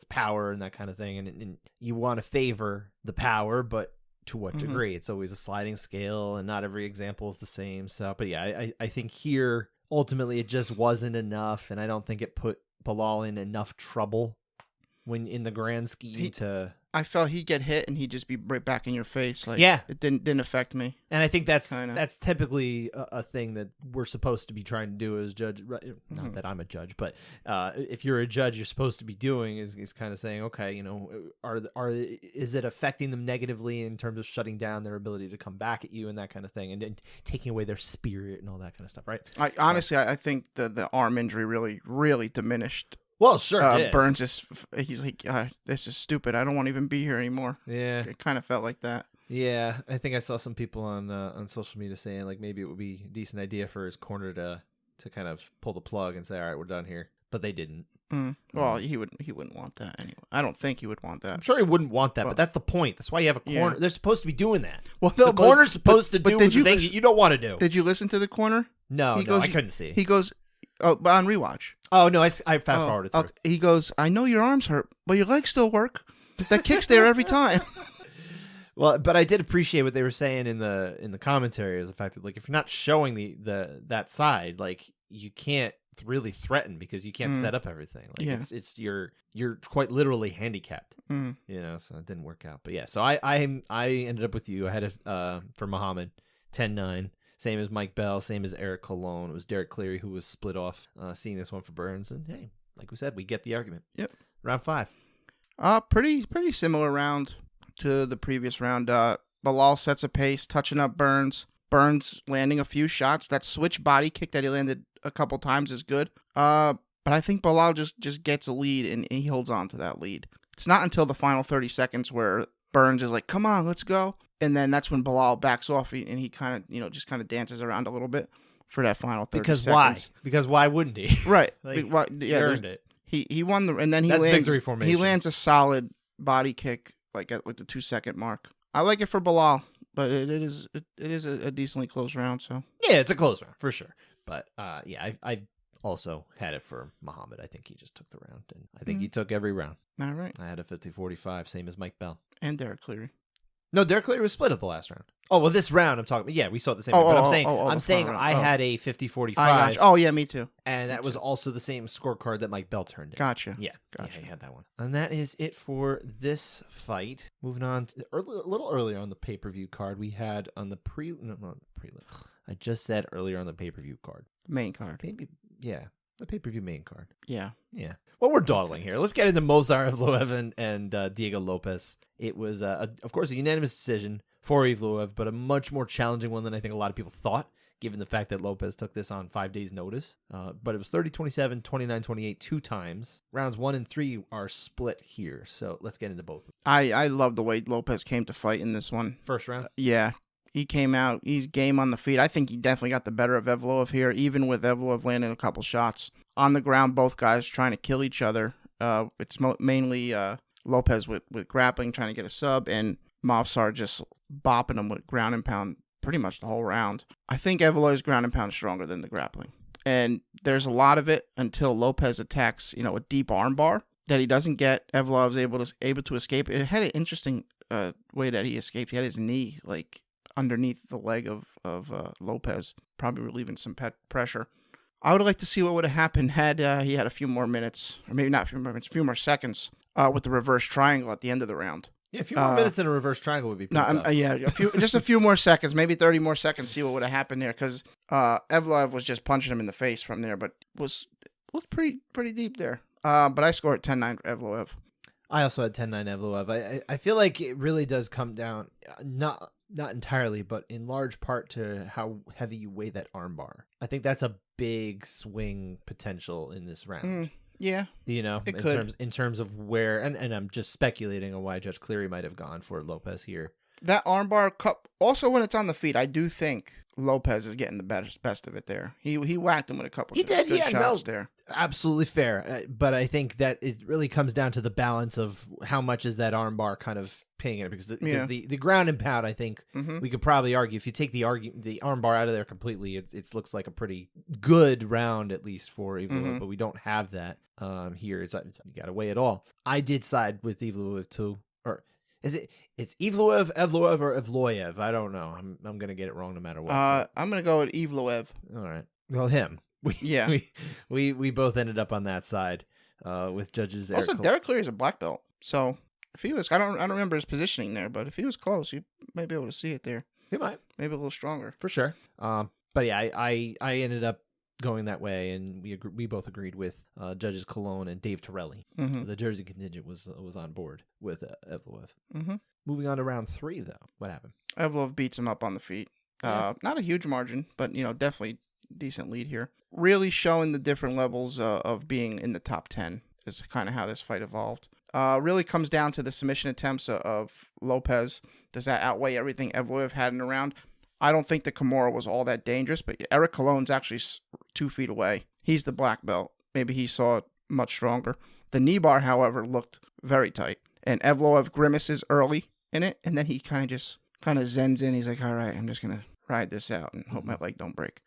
power and that kind of thing. And you want to favor the power, but to what degree? It's always a sliding scale, and not every example is the same. So, but yeah, I think here ultimately it just wasn't enough, and I don't think it put Bilal in enough trouble when in the grand scheme I felt he'd get hit and he'd just be right back in your face. Like, yeah, it didn't affect me. And I think that's typically a thing that we're supposed to be trying to do as judge. Not that I'm a judge, but if you're a judge, you're supposed to be doing is kind of saying, okay, is it affecting them negatively in terms of shutting down their ability to come back at you and that kind of thing, and taking away their spirit and all that kind of stuff, right? I think the arm injury really diminished. Well, sure. Burns he's like, this is stupid. I don't want to even be here anymore. Yeah, it kind of felt like that. Yeah, I think I saw some people on social media saying like maybe it would be a decent idea for his corner to kind of pull the plug and say, all right, we're done here. But they didn't. Well, he wouldn't want that anyway. I don't think he would want that. I'm sure he wouldn't want that, but that's the point. That's why you have a corner. Yeah. They're supposed to be doing that. Well, the corner's supposed to do the thing that you don't want to do. Did you listen to the corner? No, I couldn't see. He goes, but on rewatch. Oh, no, I fast forwarded through. He goes, I know your arms hurt, but your legs still work. That kick's there every time. Well, but I did appreciate what they were saying in the commentary, is the fact that like if you're not showing that side, like you can't really threaten because you can't set up everything. Like it's you're quite literally handicapped. So it didn't work out. But yeah, so I ended up with you. I had it for Muhammad 10-9. Same as Mike Bell, same as Eric Colon. It was Derek Cleary who was split off seeing this one for Burns. And hey, like we said, we get the argument. Yep. Round 5. Pretty similar round to the previous round. Bilal sets a pace, touching up Burns. Burns landing a few shots. That switch body kick that he landed a couple times is good. But I think Bilal just gets a lead, and he holds on to that lead. It's not until the final 30 seconds where Burns is like, come on, let's go. And then that's when Bilal backs off, and he kind of, just kind of dances around a little bit for that final 30 seconds. Because why wouldn't he? Right. He earned it. He won and then that's victory formation. He lands a solid body kick like at the 2-second mark. I like it for Bilal, but it is a decently close round. So yeah, it's a close round for sure. But I also had it for Muhammad. I think he just took the round, and I think he took every round. All right. I had a 50-45, same as Mike Bell and Derek Cleary. No, Derek Cleary was split at the last round. Oh, well, this round I'm talking about. Yeah, we saw it the same way. But I'm saying I had a 50-45. Oh, yeah, me too. And that was also the same scorecard that Mike Bell turned in. Gotcha. Yeah. Gotcha. Yeah, he had that one. And that is it for this fight. Moving on to a little earlier on the pay-per-view card, we had on the prelim. I just said earlier on the pay-per-view card. Main card. Maybe, yeah. The pay-per-view main card. Yeah. Yeah. Well, we're dawdling here. Let's get into Movsar Evloev and Diego Lopes. It was, of course, a unanimous decision for Evloev, but a much more challenging one than I think a lot of people thought, given the fact that Lopes took this on 5 days' notice. But it was 30-27, 29-28 2 times. Rounds 1 and 3 are split here. So let's get into both. I love the way Lopes came to fight in this one. First round? Yeah. He came out. He's game on the feet. I think he definitely got the better of Evloev here, even with Evloev landing a couple shots. On the ground, both guys trying to kill each other. It's mainly Lopes with grappling, trying to get a sub, and Movsar just bopping him with ground and pound pretty much the whole round. I think Evloev's ground and pound is stronger than the grappling. And there's a lot of it until Lopes attacks, a deep arm bar that he doesn't get. Evloev's able to escape. It had an interesting way that he escaped. He had his knee underneath the leg of Lopes, probably relieving some pressure. I would like to see what would have happened had he had a few more minutes, or maybe not a few more minutes, a few more seconds with the reverse triangle at the end of the round. Yeah, a few more minutes in a reverse triangle would be pretty tough. Just a few more seconds, maybe 30 more seconds, see what would have happened there, because Evloev was just punching him in the face from there, but looked pretty deep there. But I scored 10-9 for Evloev. I also had 10-9 Evloev. I feel like it really does come down, not entirely, but in large part to how heavy you weigh that armbar. I think that's a big swing potential in this round. Yeah, in terms of where, and I'm just speculating on why Judge Cleary might have gone for Lopes here. That armbar cup, also when it's on the feet, I do think Lopes is getting the best of it there. He whacked him with a couple good shots there. Absolutely fair. But I think that it really comes down to the balance of how much is that armbar kind of paying it, because the ground and pound, I think we could probably argue, if you take the armbar out of there completely, it looks like a pretty good round, at least for Evloev, but we don't have that here. You got to weigh it all. I did side with Evloev too. Or it's Evloev, or Evloev? I don't know. I'm gonna get it wrong no matter what. I'm gonna go with Evloev. All right. Well, him. We both ended up on that side with judges. Also, Derek Cleary is a black belt, so if he was, I don't remember his positioning there, but if he was close, you might be able to see it there. He might, maybe a little stronger for sure. But yeah, I ended up going that way, and we both agreed with judges Colon and Dave Torelli. The Jersey contingent was on board with Evloev. Moving on to round 3, though, what happened? Evloev beats him up on the feet. Not a huge margin, but definitely decent lead here. Really showing the different levels of being in the top 10 is kind of how this fight evolved. Really comes down to the submission attempts of Lopes. Does that outweigh everything Evloev had in the round? I don't think the Kimura was all that dangerous, but Eric Colon's actually 2 feet away. He's the black belt. Maybe he saw it much stronger. The knee bar, however, looked very tight. And Evloev grimaces early in it, and then he kind of zens in. He's like, all right, I'm just going to ride this out and hope my leg don't break.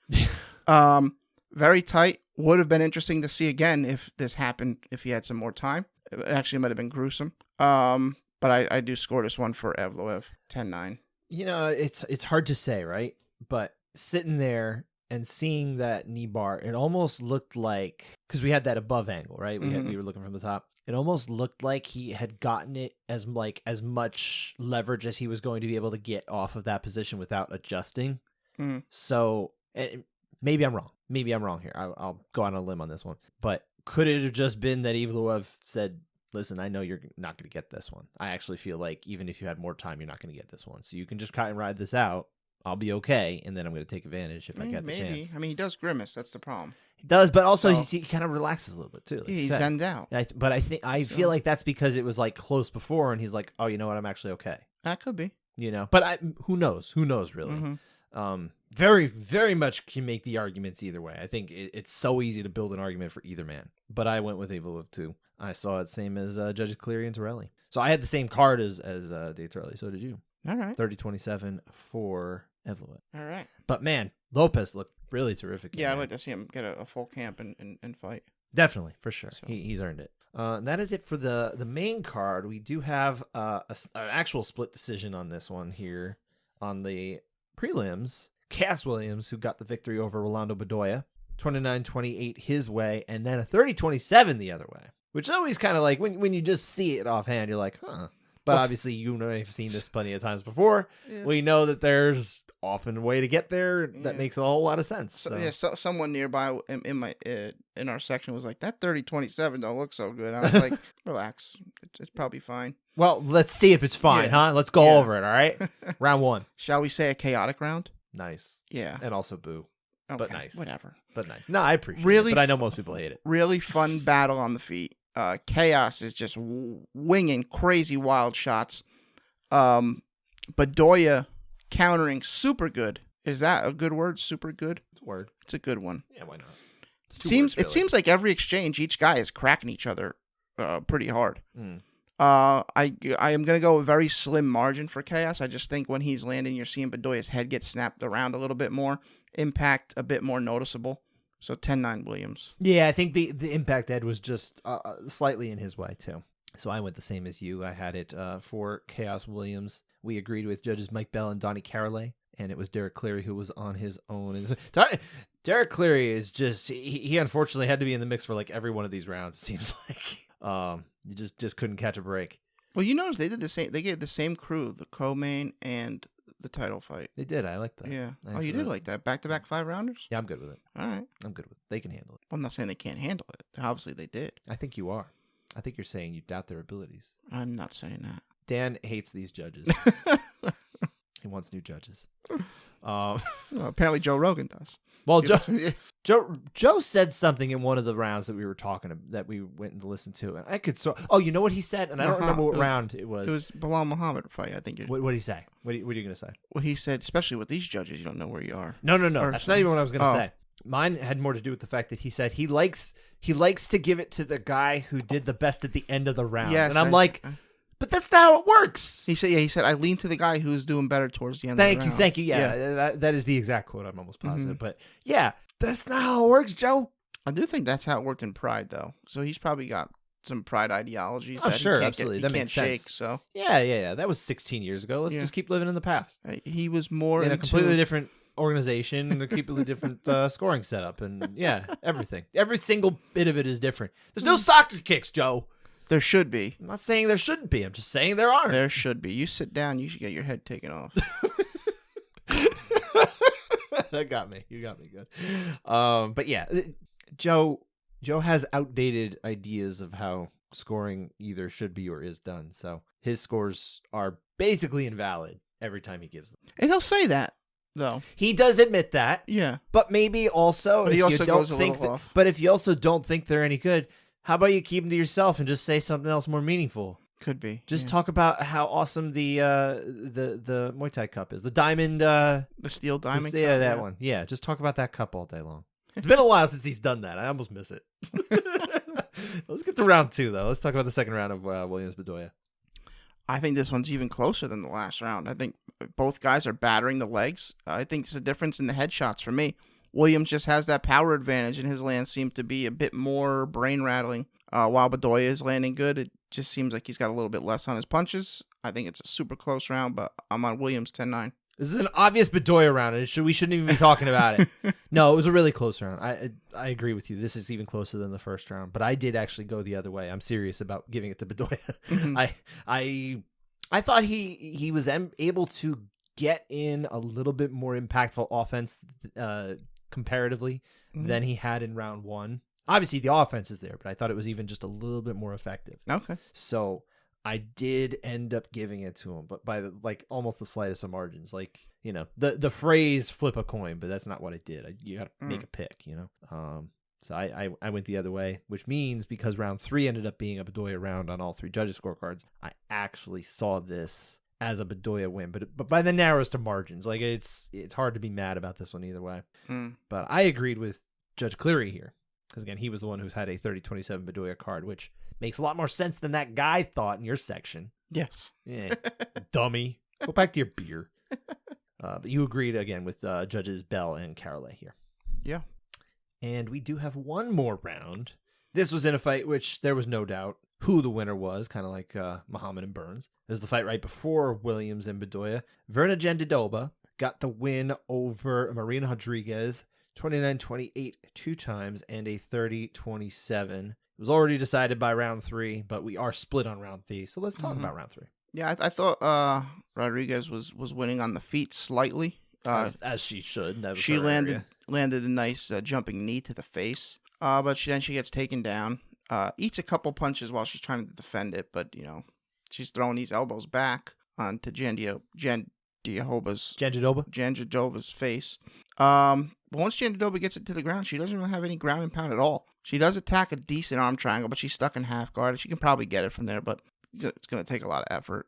Very tight. Would have been interesting to see again if this happened, if he had some more time. It actually might have been gruesome. But I do score this one for Evloev, 10-9. It's hard to say, right? But sitting there and seeing that knee bar, it almost looked like, because we had that above angle, right? We were looking from the top. It almost looked like he had gotten it as much leverage as he was going to be able to get off of that position without adjusting. So maybe I'm wrong. Maybe I'm wrong here. I'll go on a limb on this one. But could it have just been that Evloev said, listen, I know you're not going to get this one. I actually feel like even if you had more time, you're not going to get this one. So you can just kind of ride this out. I'll be okay, and then I'm going to take advantage if I get the chance. I mean, he does grimace. That's the problem. He does, but also he kind of relaxes a little bit too. Like he's zenned out. But I feel like that's because it was like close before, and he's like, oh, you know what? I'm actually okay. That could be. But who knows? Who knows really? Very, very much can make the arguments either way. I think it's so easy to build an argument for either man. But I went with Evloev too. I saw it same as judges Cleary and Torelli. So I had the same card as Dave Torelli. So did you? All right. 30-27 for Evloev. All right. But man, Lopes looked really terrific. Yeah, I'd like to see him get a full camp and fight. Definitely, for sure. So. He's earned it. That is it for the main card. We do have an actual split decision on this one here. On the prelims, Khaos Williams, who got the victory over Rolando Bedoya, 29-28 his way, and then a 30-27 the other way. Which is always kind of like, when you just see it offhand, you're like, huh. But obviously, you've seen this plenty of times before. Yeah. We know that there's often a way to get there that makes a whole lot of sense. So. Someone nearby in our section was like, that 30-27 don't look so good. I was like, relax. It's probably fine. Well, let's see if it's fine, huh? Let's go over it, all right? Round 1. Shall we say a chaotic round? Nice. Yeah. And also boo. Okay, but nice. Whatever. But nice. No, I appreciate it, but I know most people hate it. Really fun battle on the feet. Khaos is just winging crazy wild shots. Bedoya countering super good. Is that a good word? Super good? It's a word. It's a good one. Yeah, why not? It seems like every exchange, each guy is cracking each other pretty hard. Mm. I am going to go a very slim margin for Khaos. I just think when he's landing, you're seeing Bedoya's head get snapped around a little bit more. Impact a bit more noticeable. So 10-9 Williams. Yeah, I think the impact head was just slightly in his way, too. So I went the same as you. I had it for Khaos Williams. We agreed with judges Mike Bell and Donnie Carolet, and it was Derek Cleary who was on his own. And Derek Cleary is just, he unfortunately had to be in the mix for like every one of these rounds, it seems like. You just couldn't catch a break. Well, you notice they did the same. They gave the same crew the co-main and the title fight. They did. I like that. Yeah. You did like that. Back-to-back 5-rounders? Yeah, I'm good with it. All right. I'm good with it. They can handle it. Well, I'm not saying they can't handle it. Obviously, they did. I think you are. I think you're saying you doubt their abilities. I'm not saying that. Dan hates these judges. He wants new judges. Well, apparently Joe Rogan does. Well, Joe said something in one of the rounds that we were talking about, that we went and listened to, and I could you know what he said, and I don't remember what round it was. It was Bilal Muhammad fight, I think. What did he say? What are you going to say? Well, he said, especially with these judges, you don't know where you are. No. That's not even what I was going to say. Mine had more to do with the fact that he said he likes to give it to the guy who did the best at the end of the round. Yes, and I'm but that's not how it works. He said, I lean to the guy who's doing better towards the end of the round. Thank you. Yeah. That is the exact quote. I'm almost positive. Mm-hmm. But yeah, that's not how it works, Joe. I do think that's how it worked in Pride, though. So he's probably got some Pride ideologies. Oh, sure, absolutely. That makes sense. Shake, so yeah. That was 16 years ago. Let's just keep living in the past. He was more in a completely different organization and a completely different scoring setup, and everything. Every single bit of it is different. There's no soccer kicks, Joe. There should be. I'm not saying there shouldn't be. I'm just saying there aren't. There should be. You sit down, you should get your head taken off. That got me. You got me good. But yeah, Joe has outdated ideas of how scoring either should be or is done. So his scores are basically invalid every time he gives them. And he'll say that, though. He does admit that. Yeah. But maybe also, but he also goes a little off. But if you also don't think they're any good, how about you keep them to yourself and just say something else more meaningful? Could be. Just talk about how awesome the Muay Thai cup is. The diamond, the steel diamond cup. Yeah, that one. Yeah, just talk about that cup all day long. It's been a while since he's done that. I almost miss it. Let's get to round 2, though. Let's talk about the second round of Williams Bedoya. I think this one's even closer than the last round. I think both guys are battering the legs. I think it's a difference in the headshots for me. Williams just has that power advantage, and his lands seem to be a bit more brain-rattling. While Bedoya is landing good, it just seems like he's got a little bit less on his punches. I think it's a super close round, but I'm on Williams 10-9. This is an obvious Bedoya round, and we shouldn't even be talking about it. No, it was a really close round. I agree with you. This is even closer than the first round, but I did actually go the other way. I'm serious about giving it to Bedoya. Mm-hmm. I thought he was able to get in a little bit more impactful offense comparatively than he had in round 1. Obviously, the offense is there, but I thought it was even just a little bit more effective. Okay. So I did end up giving it to him, but by almost the slightest of margins. The phrase "flip a coin," but that's not what I did. You got to make a pick, So I went the other way, which means because round 3 ended up being a Bedoya round on all 3 judges' scorecards, I actually saw this as a Bedoya win, but by the narrowest of margins. It's hard to be mad about this one either way. But I agreed with Judge Cleary here. Because, again, he was the one who's had a 30-27 Bedoya card, which makes a lot more sense than that guy thought in your section. Yes. Yeah, dummy. Go back to your beer. But you agreed, again, with Judges Bell and Carolet here. Yeah. And we do have one more round. This was in a fight which there was no doubt who the winner was, kind of like Muhammad and Burns. It was the fight right before Williams and Bedoya. Verna Jandiroba got the win over Marina Rodriguez, 29-28 2 times, and a 30-27. It was already decided by round 3, but we are split on round 3, so let's talk about round 3. Yeah, I thought Rodriguez was winning on the feet slightly. As she should. She landed a nice jumping knee to the face, but then she gets taken down, eats a couple punches while she's trying to defend it, but, she's throwing these elbows back onto Jandiroba's face. But once Jandiroba gets it to the ground, she doesn't really have any ground and pound at all. She does attack a decent arm triangle, but she's stuck in half guard. She can probably get it from there, but it's going to take a lot of effort.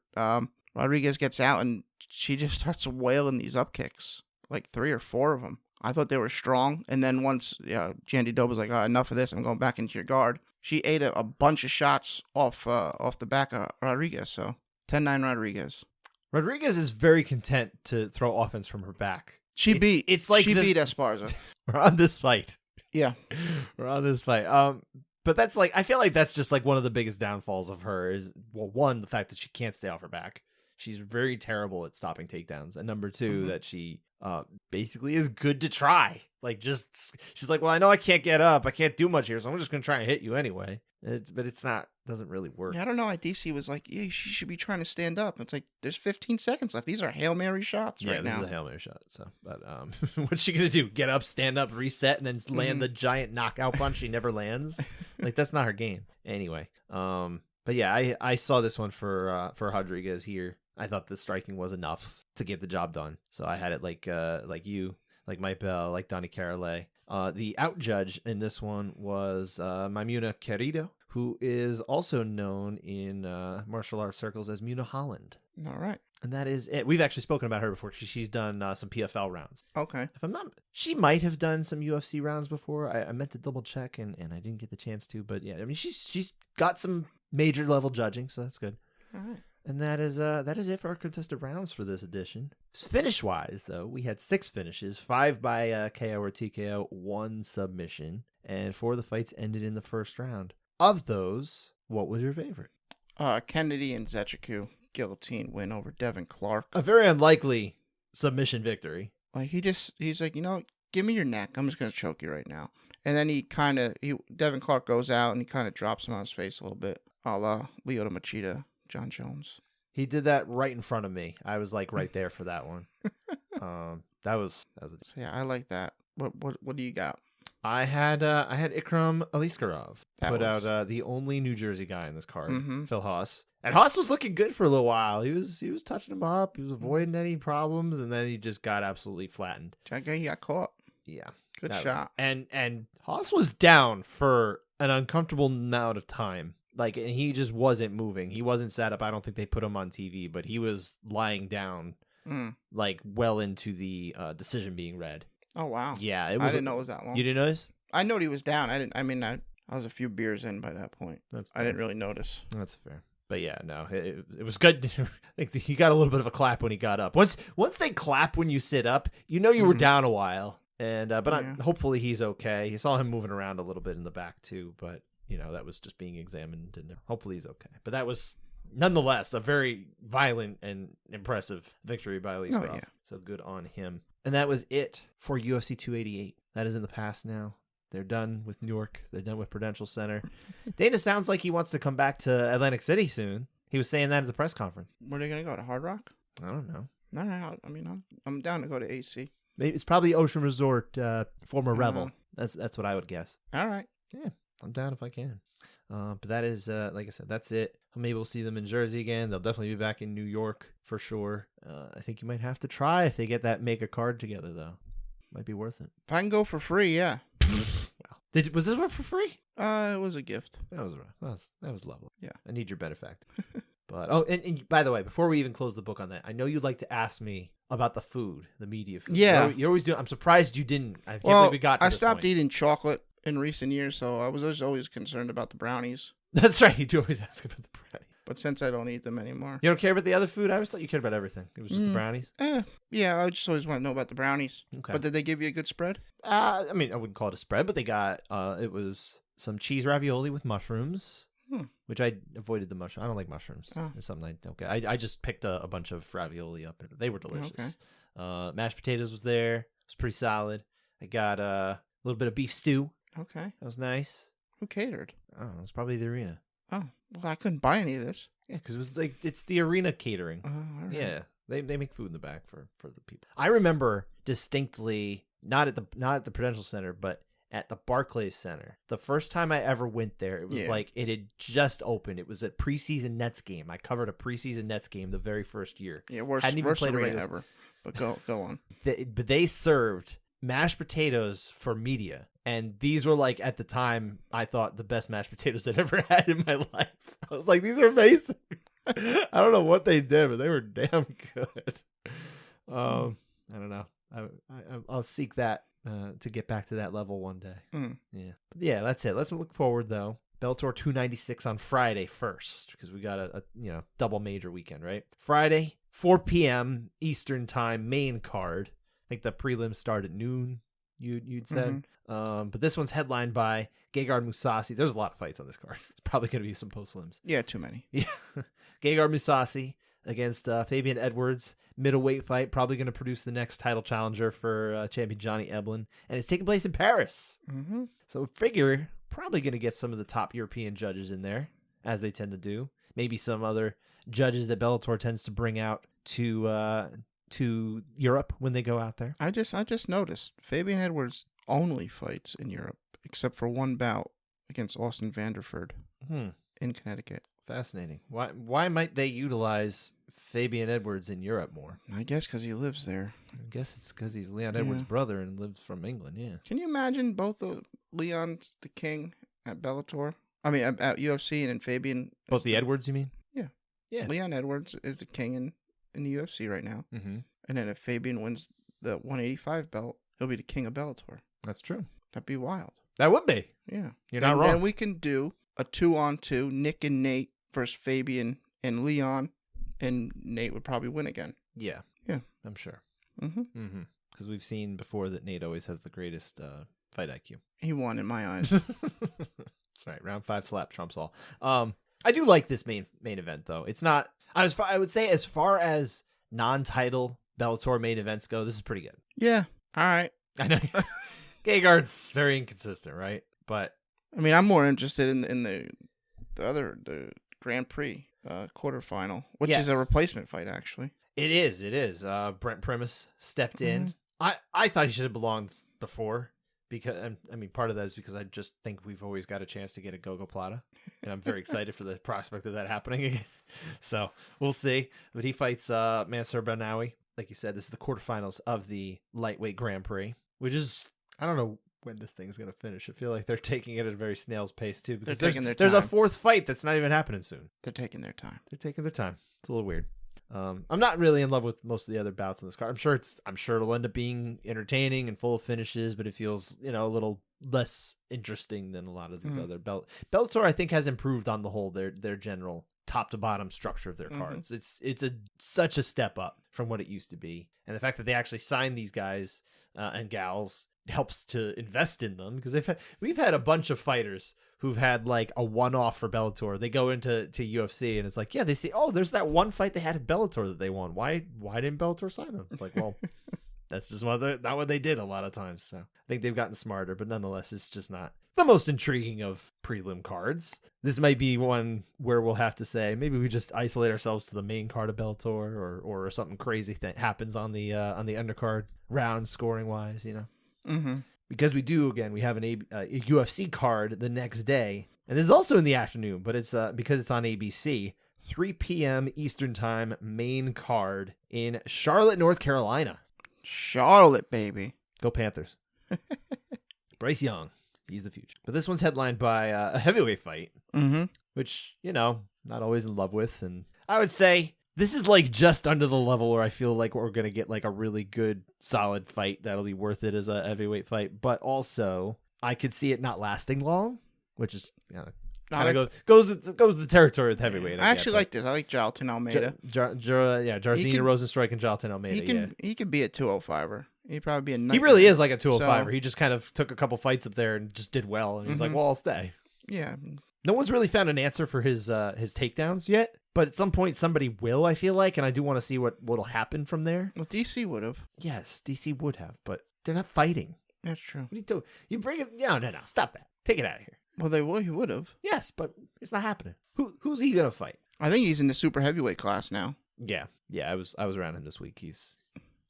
Rodriguez gets out, and she just starts wailing these up kicks, like 3 or 4 of them. I thought they were strong, and then once Jandy Doe was like, enough of this, I'm going back into your guard. She ate a bunch of shots off the back of Rodriguez, so 10-9 Rodriguez. Rodriguez is very content to throw offense from her back. She beat Esparza. We're on this fight. Yeah. We're on this fight. But that's like, I feel like that's just like one of the biggest downfalls of her is, well, one, the fact that she can't stay off her back. She's very terrible at stopping takedowns. And number two, that she basically is good to try. Like, just, she's like, well, I know I can't get up. I can't do much here, so I'm just going to try and hit you anyway. But it's not, doesn't really work. Yeah, I don't know. DC was like, yeah, she should be trying to stand up. It's like, there's 15 seconds left. These are Hail Mary shots right now. Yeah, this is a Hail Mary shot. So, but what's she going to do? Get up, stand up, reset, and then land the giant knockout punch she never lands? Like, that's not her game. Anyway, but yeah, I saw this one for Rodriguez here. I thought the striking was enough to get the job done. So I had it like you, like Mike Bell, like Donnie Carolay. The out judge in this one was Maimuna Querido, who is also known in martial arts circles as Muna Holland. All right. And that is it. We've actually spoken about her before. She's done some PFL rounds. Okay. If I'm not, she might have done some UFC rounds before. I meant to double check and I didn't get the chance to. But yeah, I mean, she's got some major level judging, so that's good. All right. And that is it for our contested rounds for this edition. Finish wise, though, we had 6 finishes, 5 by KO or TKO, 1 submission, and 4 of the fights ended in the first round. Of those, what was your favorite? Kennedy and Zechiku guillotine win over Devin Clark. A very unlikely submission victory. Like he's like, give me your neck. I'm just gonna choke you right now. And then Devin Clark goes out and he kind of drops him on his face a little bit, a la Lyoto Machida. John Jones. He did that right in front of me. I was like right there for that one. That was so yeah, I like that. What do you got? I had Ikram Aliskerov put out the only New Jersey guy in this card, Phil Haas. And Haas was looking good for a little while. He was touching him up. He was avoiding any problems, and then he just got absolutely flattened. He got caught. Yeah, good shot. And Haas was down for an uncomfortable amount of time. Like, and he just wasn't moving. He wasn't set up. I don't think they put him on TV, but he was lying down, like well into the decision being read. Oh wow! Yeah, I didn't know it was that long. You didn't notice? I know he was down. I was a few beers in by that point. I didn't really notice. That's fair. But yeah, no, it was good. I think he got a little bit of a clap when he got up. Once they clap when you sit up, you know you were down a while. And hopefully he's okay. You saw him moving around a little bit in the back too, but. That was just being examined, and hopefully he's okay. But that was, nonetheless, a very violent and impressive victory by Aliskerov. Oh, yeah. So good on him. And that was it for UFC 288. That is in the past now. They're done with New York. They're done with Prudential Center. Dana sounds like he wants to come back to Atlantic City soon. He was saying that at the press conference. Where are they going to go, to Hard Rock? I don't know. No. I mean, I'm down to go to AC. Maybe it's probably Ocean Resort, former Revel. That's what I would guess. All right. Yeah. I'm down if I can. But that is, like I said, that's it. Maybe we'll see them in Jersey again. They'll definitely be back in New York for sure. I think you might have to try if they get that make a card together, though. Might be worth it. If I can go for free, yeah. Wow. Was this one for free? It was a gift. That was lovely. Yeah. I need your benefactor. But and by the way, before we even close the book on that, I know you'd like to ask me about the food, the media food. Yeah. You always do. I'm surprised you didn't. I can't believe we got to I this stopped point. eating chocolate in recent years, so I was just always concerned about the brownies. That's right. You do always ask about the brownies. But since I don't eat them anymore. You don't care about the other food? I always thought you cared about everything. It was just the brownies? Yeah, I just always want to know about the brownies. Okay. But did they give you a good spread? I mean, I wouldn't call it a spread, but they got, it was some cheese ravioli with mushrooms, which I avoided the mushroom. I don't like mushrooms. It's something I don't get. I just picked a bunch of ravioli up. They were delicious. Okay. Mashed potatoes was there. It was pretty solid. I got a little bit of beef stew. Okay. That was nice. Who catered? I don't know. It's probably the arena. Oh, well, I couldn't buy any of this. Yeah, because it was like, it's the arena catering. All right. Yeah. They make food in the back for the people. I remember distinctly, not at the Prudential Center, but at the Barclays Center. The first time I ever went there, it was like it had just opened. It was a preseason Nets game. I covered a preseason Nets game the very first year. Yeah, worst arena ever. But go on. But they served mashed potatoes for media. And these were like, at the time, I thought the best mashed potatoes I'd ever had in my life. I was like, these are amazing. I don't know what they did, but they were damn good. I don't know. I'll seek that to get back to that level one day. Yeah, that's it. Let's look forward though. Bellator 296 on Friday first, because we got a double major weekend, right? Friday, 4 p.m. Eastern time, main card. I think the prelims start at noon. You'd said, but this one's headlined by Gegard Mousasi. There's a lot of fights on this card. It's probably going to be some post-lims. Yeah, too many. Yeah, Gegard Mousasi against Fabian Edwards. Middleweight fight, probably going to produce the next title challenger for champion Johnny Eblen, and it's taking place in Paris. So figure probably going to get some of the top European judges in there, as they tend to do. Maybe some other judges that Bellator tends to bring out to Europe when they go out there. I just noticed Fabian Edwards only fights in Europe, except for one bout against Austin Vanderford in Connecticut. Fascinating. Why might they utilize Fabian Edwards in Europe more? I guess because he lives there. I guess it's because he's Leon Edwards' brother and lives from England, yeah. Can you imagine both of Leon's the king at Bellator? I mean, at UFC, and then Fabian... Both the Edwards, you mean? Yeah. Yeah. Leon Edwards is the king in the UFC right now. And then if Fabian wins the 185 belt, he'll be the king of Bellator. That's true. That'd be wild. That would be. Yeah. You're not wrong. And we can do a 2-on-2, Nick and Nate versus Fabian and Leon, and Nate would probably win again. Yeah. Yeah. I'm sure. Because we've seen before that Nate always has the greatest fight IQ. He won in my eyes. That's right. Round 5 slap trumps all. I do like this main event, though. It's not... I would say as far as non-title Bellator main events go, this is pretty good. Yeah. All right. I know. Gegard's very inconsistent, right? But I mean, I'm more interested in the Grand Prix quarterfinal, which is a replacement fight, actually. It is. Brent Primus stepped in. I thought he should have belonged before, because I mean, part of that is because I just think we've always got a chance to get a Gogo Plata, and I'm very excited for the prospect of that happening again. So we'll see. But he fights Mansur Banawi. Like you said, this is the quarterfinals of the lightweight Grand Prix, which is, I don't know when this thing's going to finish. I feel like they're taking it at a very snail's pace, too, because there's a fourth fight that's not even happening soon. They're taking their time. It's a little weird. I'm not really in love with most of the other bouts in this card. I'm sure it'll end up being entertaining and full of finishes, but it feels, a little less interesting than a lot of these other Bellator, I think, has improved on the whole their general top to bottom structure of their cards. It's such a step up from what it used to be, and the fact that they actually signed these guys and gals helps to invest in them, because we've had a bunch of fighters who've had like a one-off for Bellator. They go into UFC and it's like, yeah, they see, oh, there's that one fight they had at Bellator that they won. Why didn't Bellator sign them? It's like, well, that's just not what they did a lot of times. So I think they've gotten smarter, but nonetheless, it's just not the most intriguing of prelim cards. This might be one where we'll have to say maybe we just isolate ourselves to the main card of Bellator, or something crazy that happens on the undercard round scoring wise, Because we have a UFC card the next day, and this is also in the afternoon, but it's because it's on ABC, 3 p.m. Eastern time, main card in Charlotte, North Carolina. Charlotte, baby. Go Panthers. Bryce Young, he's the future. But this one's headlined by a heavyweight fight, which, not always in love with, and I would say this is like just under the level where I feel like we're going to get like a really good, solid fight that'll be worth it as a heavyweight fight. But also, I could see it not lasting long, which is goes with the territory of heavyweight. I actually like this. I like Jailton Almeida. Jairzinho Rosenstrike and Jailton Almeida. He could be a 205er. He'd probably be a nightmare. He really is like a 205er. He just kind of took a couple fights up there and just did well. And he's like, well, I'll stay. Yeah. No one's really found an answer for his takedowns yet, but at some point somebody will, I feel like, and I do want to see what'll happen from there. Well, DC would have. Yes, DC would have, but they're not fighting. That's true. What are you doing? You bring it? No, stop that. Take it out of here. Well, he would have. Yes, but it's not happening. Who's he gonna fight? I think he's in the super heavyweight class now. Yeah. I was around him this week. He's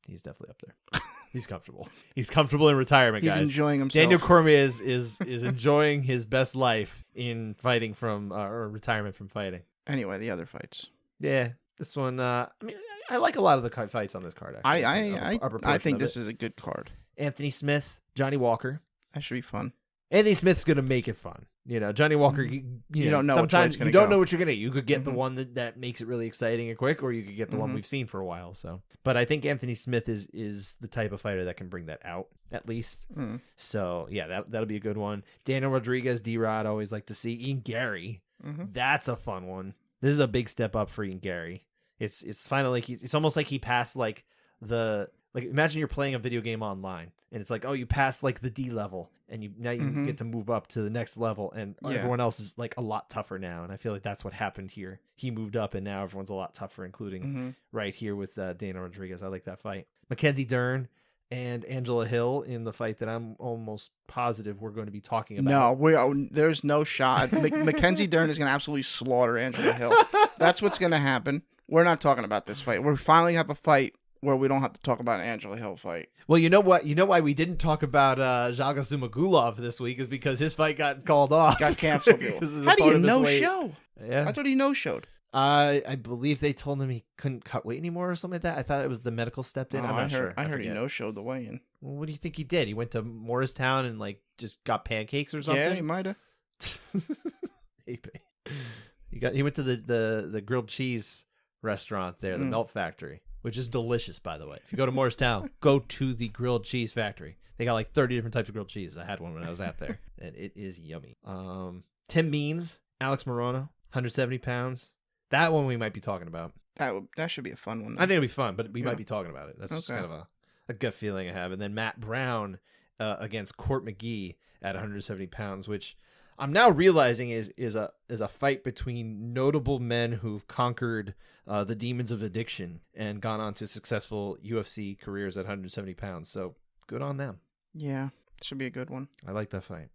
definitely up there. He's comfortable. He's comfortable in retirement, guys. He's enjoying himself. Daniel Cormier is enjoying his best life in fighting from or retirement from fighting. Anyway, the other fights. Yeah, this one. I mean, I like a lot of the fights on this card. Actually, I think this is a good card. Anthony Smith, Johnny Walker. That should be fun. Anthony Smith's gonna make it fun. Johnny Walker, you don't know sometimes you don't know what you're going to get. You could get the one that makes it really exciting and quick, or you could get the one we've seen for a while. So, but I think Anthony Smith is the type of fighter that can bring that out at least. So yeah, that'll be a good one. Daniel Rodriguez, D-Rod, always like to see. Ian Gary, that's a fun one. This is a big step up for Ian Gary. It's finally it's almost like he passed like imagine you're playing a video game online and it's like, oh, you passed like the D level and now you get to move up to the next level, and everyone else is like a lot tougher now. And I feel like that's what happened here. He moved up and now everyone's a lot tougher, including right here with Dana Rodriguez. I like that fight. Mackenzie Dern and Angela Hill in the fight that I'm almost positive we're going to be talking about. No, there's no shot. Mackenzie Dern is going to absolutely slaughter Angela Hill. That's what's going to happen. We're not talking about this fight. We finally have a fight where we don't have to talk about an Angela Hill fight. Well, you know what? You know why we didn't talk about Zhaga Zumagulov this week is because his fight got called off. Got canceled. How do you no-show? Yeah. I thought he no-showed. I believe they told him he couldn't cut weight anymore or something like that. I thought it was the medical stepped in. I'm not sure. I heard he no-showed the weigh-in. Well, what do you think he did? He went to Morristown and just got pancakes or something? Yeah, he might have. He went to the grilled cheese restaurant there, the Melt Factory, which is delicious, by the way. If you go to Morristown, go to the grilled cheese factory. They got like 30 different types of grilled cheese. I had one when I was out there, and it is yummy. Tim Means, Alex Morono, 170 pounds. That one we might be talking about. That should be a fun one, though. I think it'll be fun, but we might be talking about it. That's just kind of a gut feeling I have. And then Matt Brown against Court McGee at 170 pounds, which I'm now realizing is a fight between notable men who've conquered the demons of addiction and gone on to successful UFC careers at 170 pounds. So good on them. Yeah, should be a good one. I like that fight.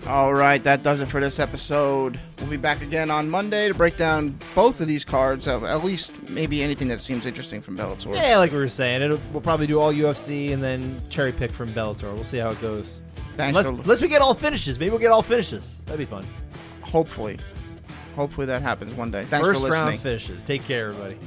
All right, that does it for this episode. We'll be back again on Monday to break down both of these cards, at least maybe anything that seems interesting from Bellator. Yeah, like we were saying, we'll probably do all UFC and then cherry pick from Bellator. We'll see how it goes. Unless we get all finishes. Maybe we'll get all finishes. That'd be fun. Hopefully that happens one day. Thanks for listening. First round finishes. Take care, everybody.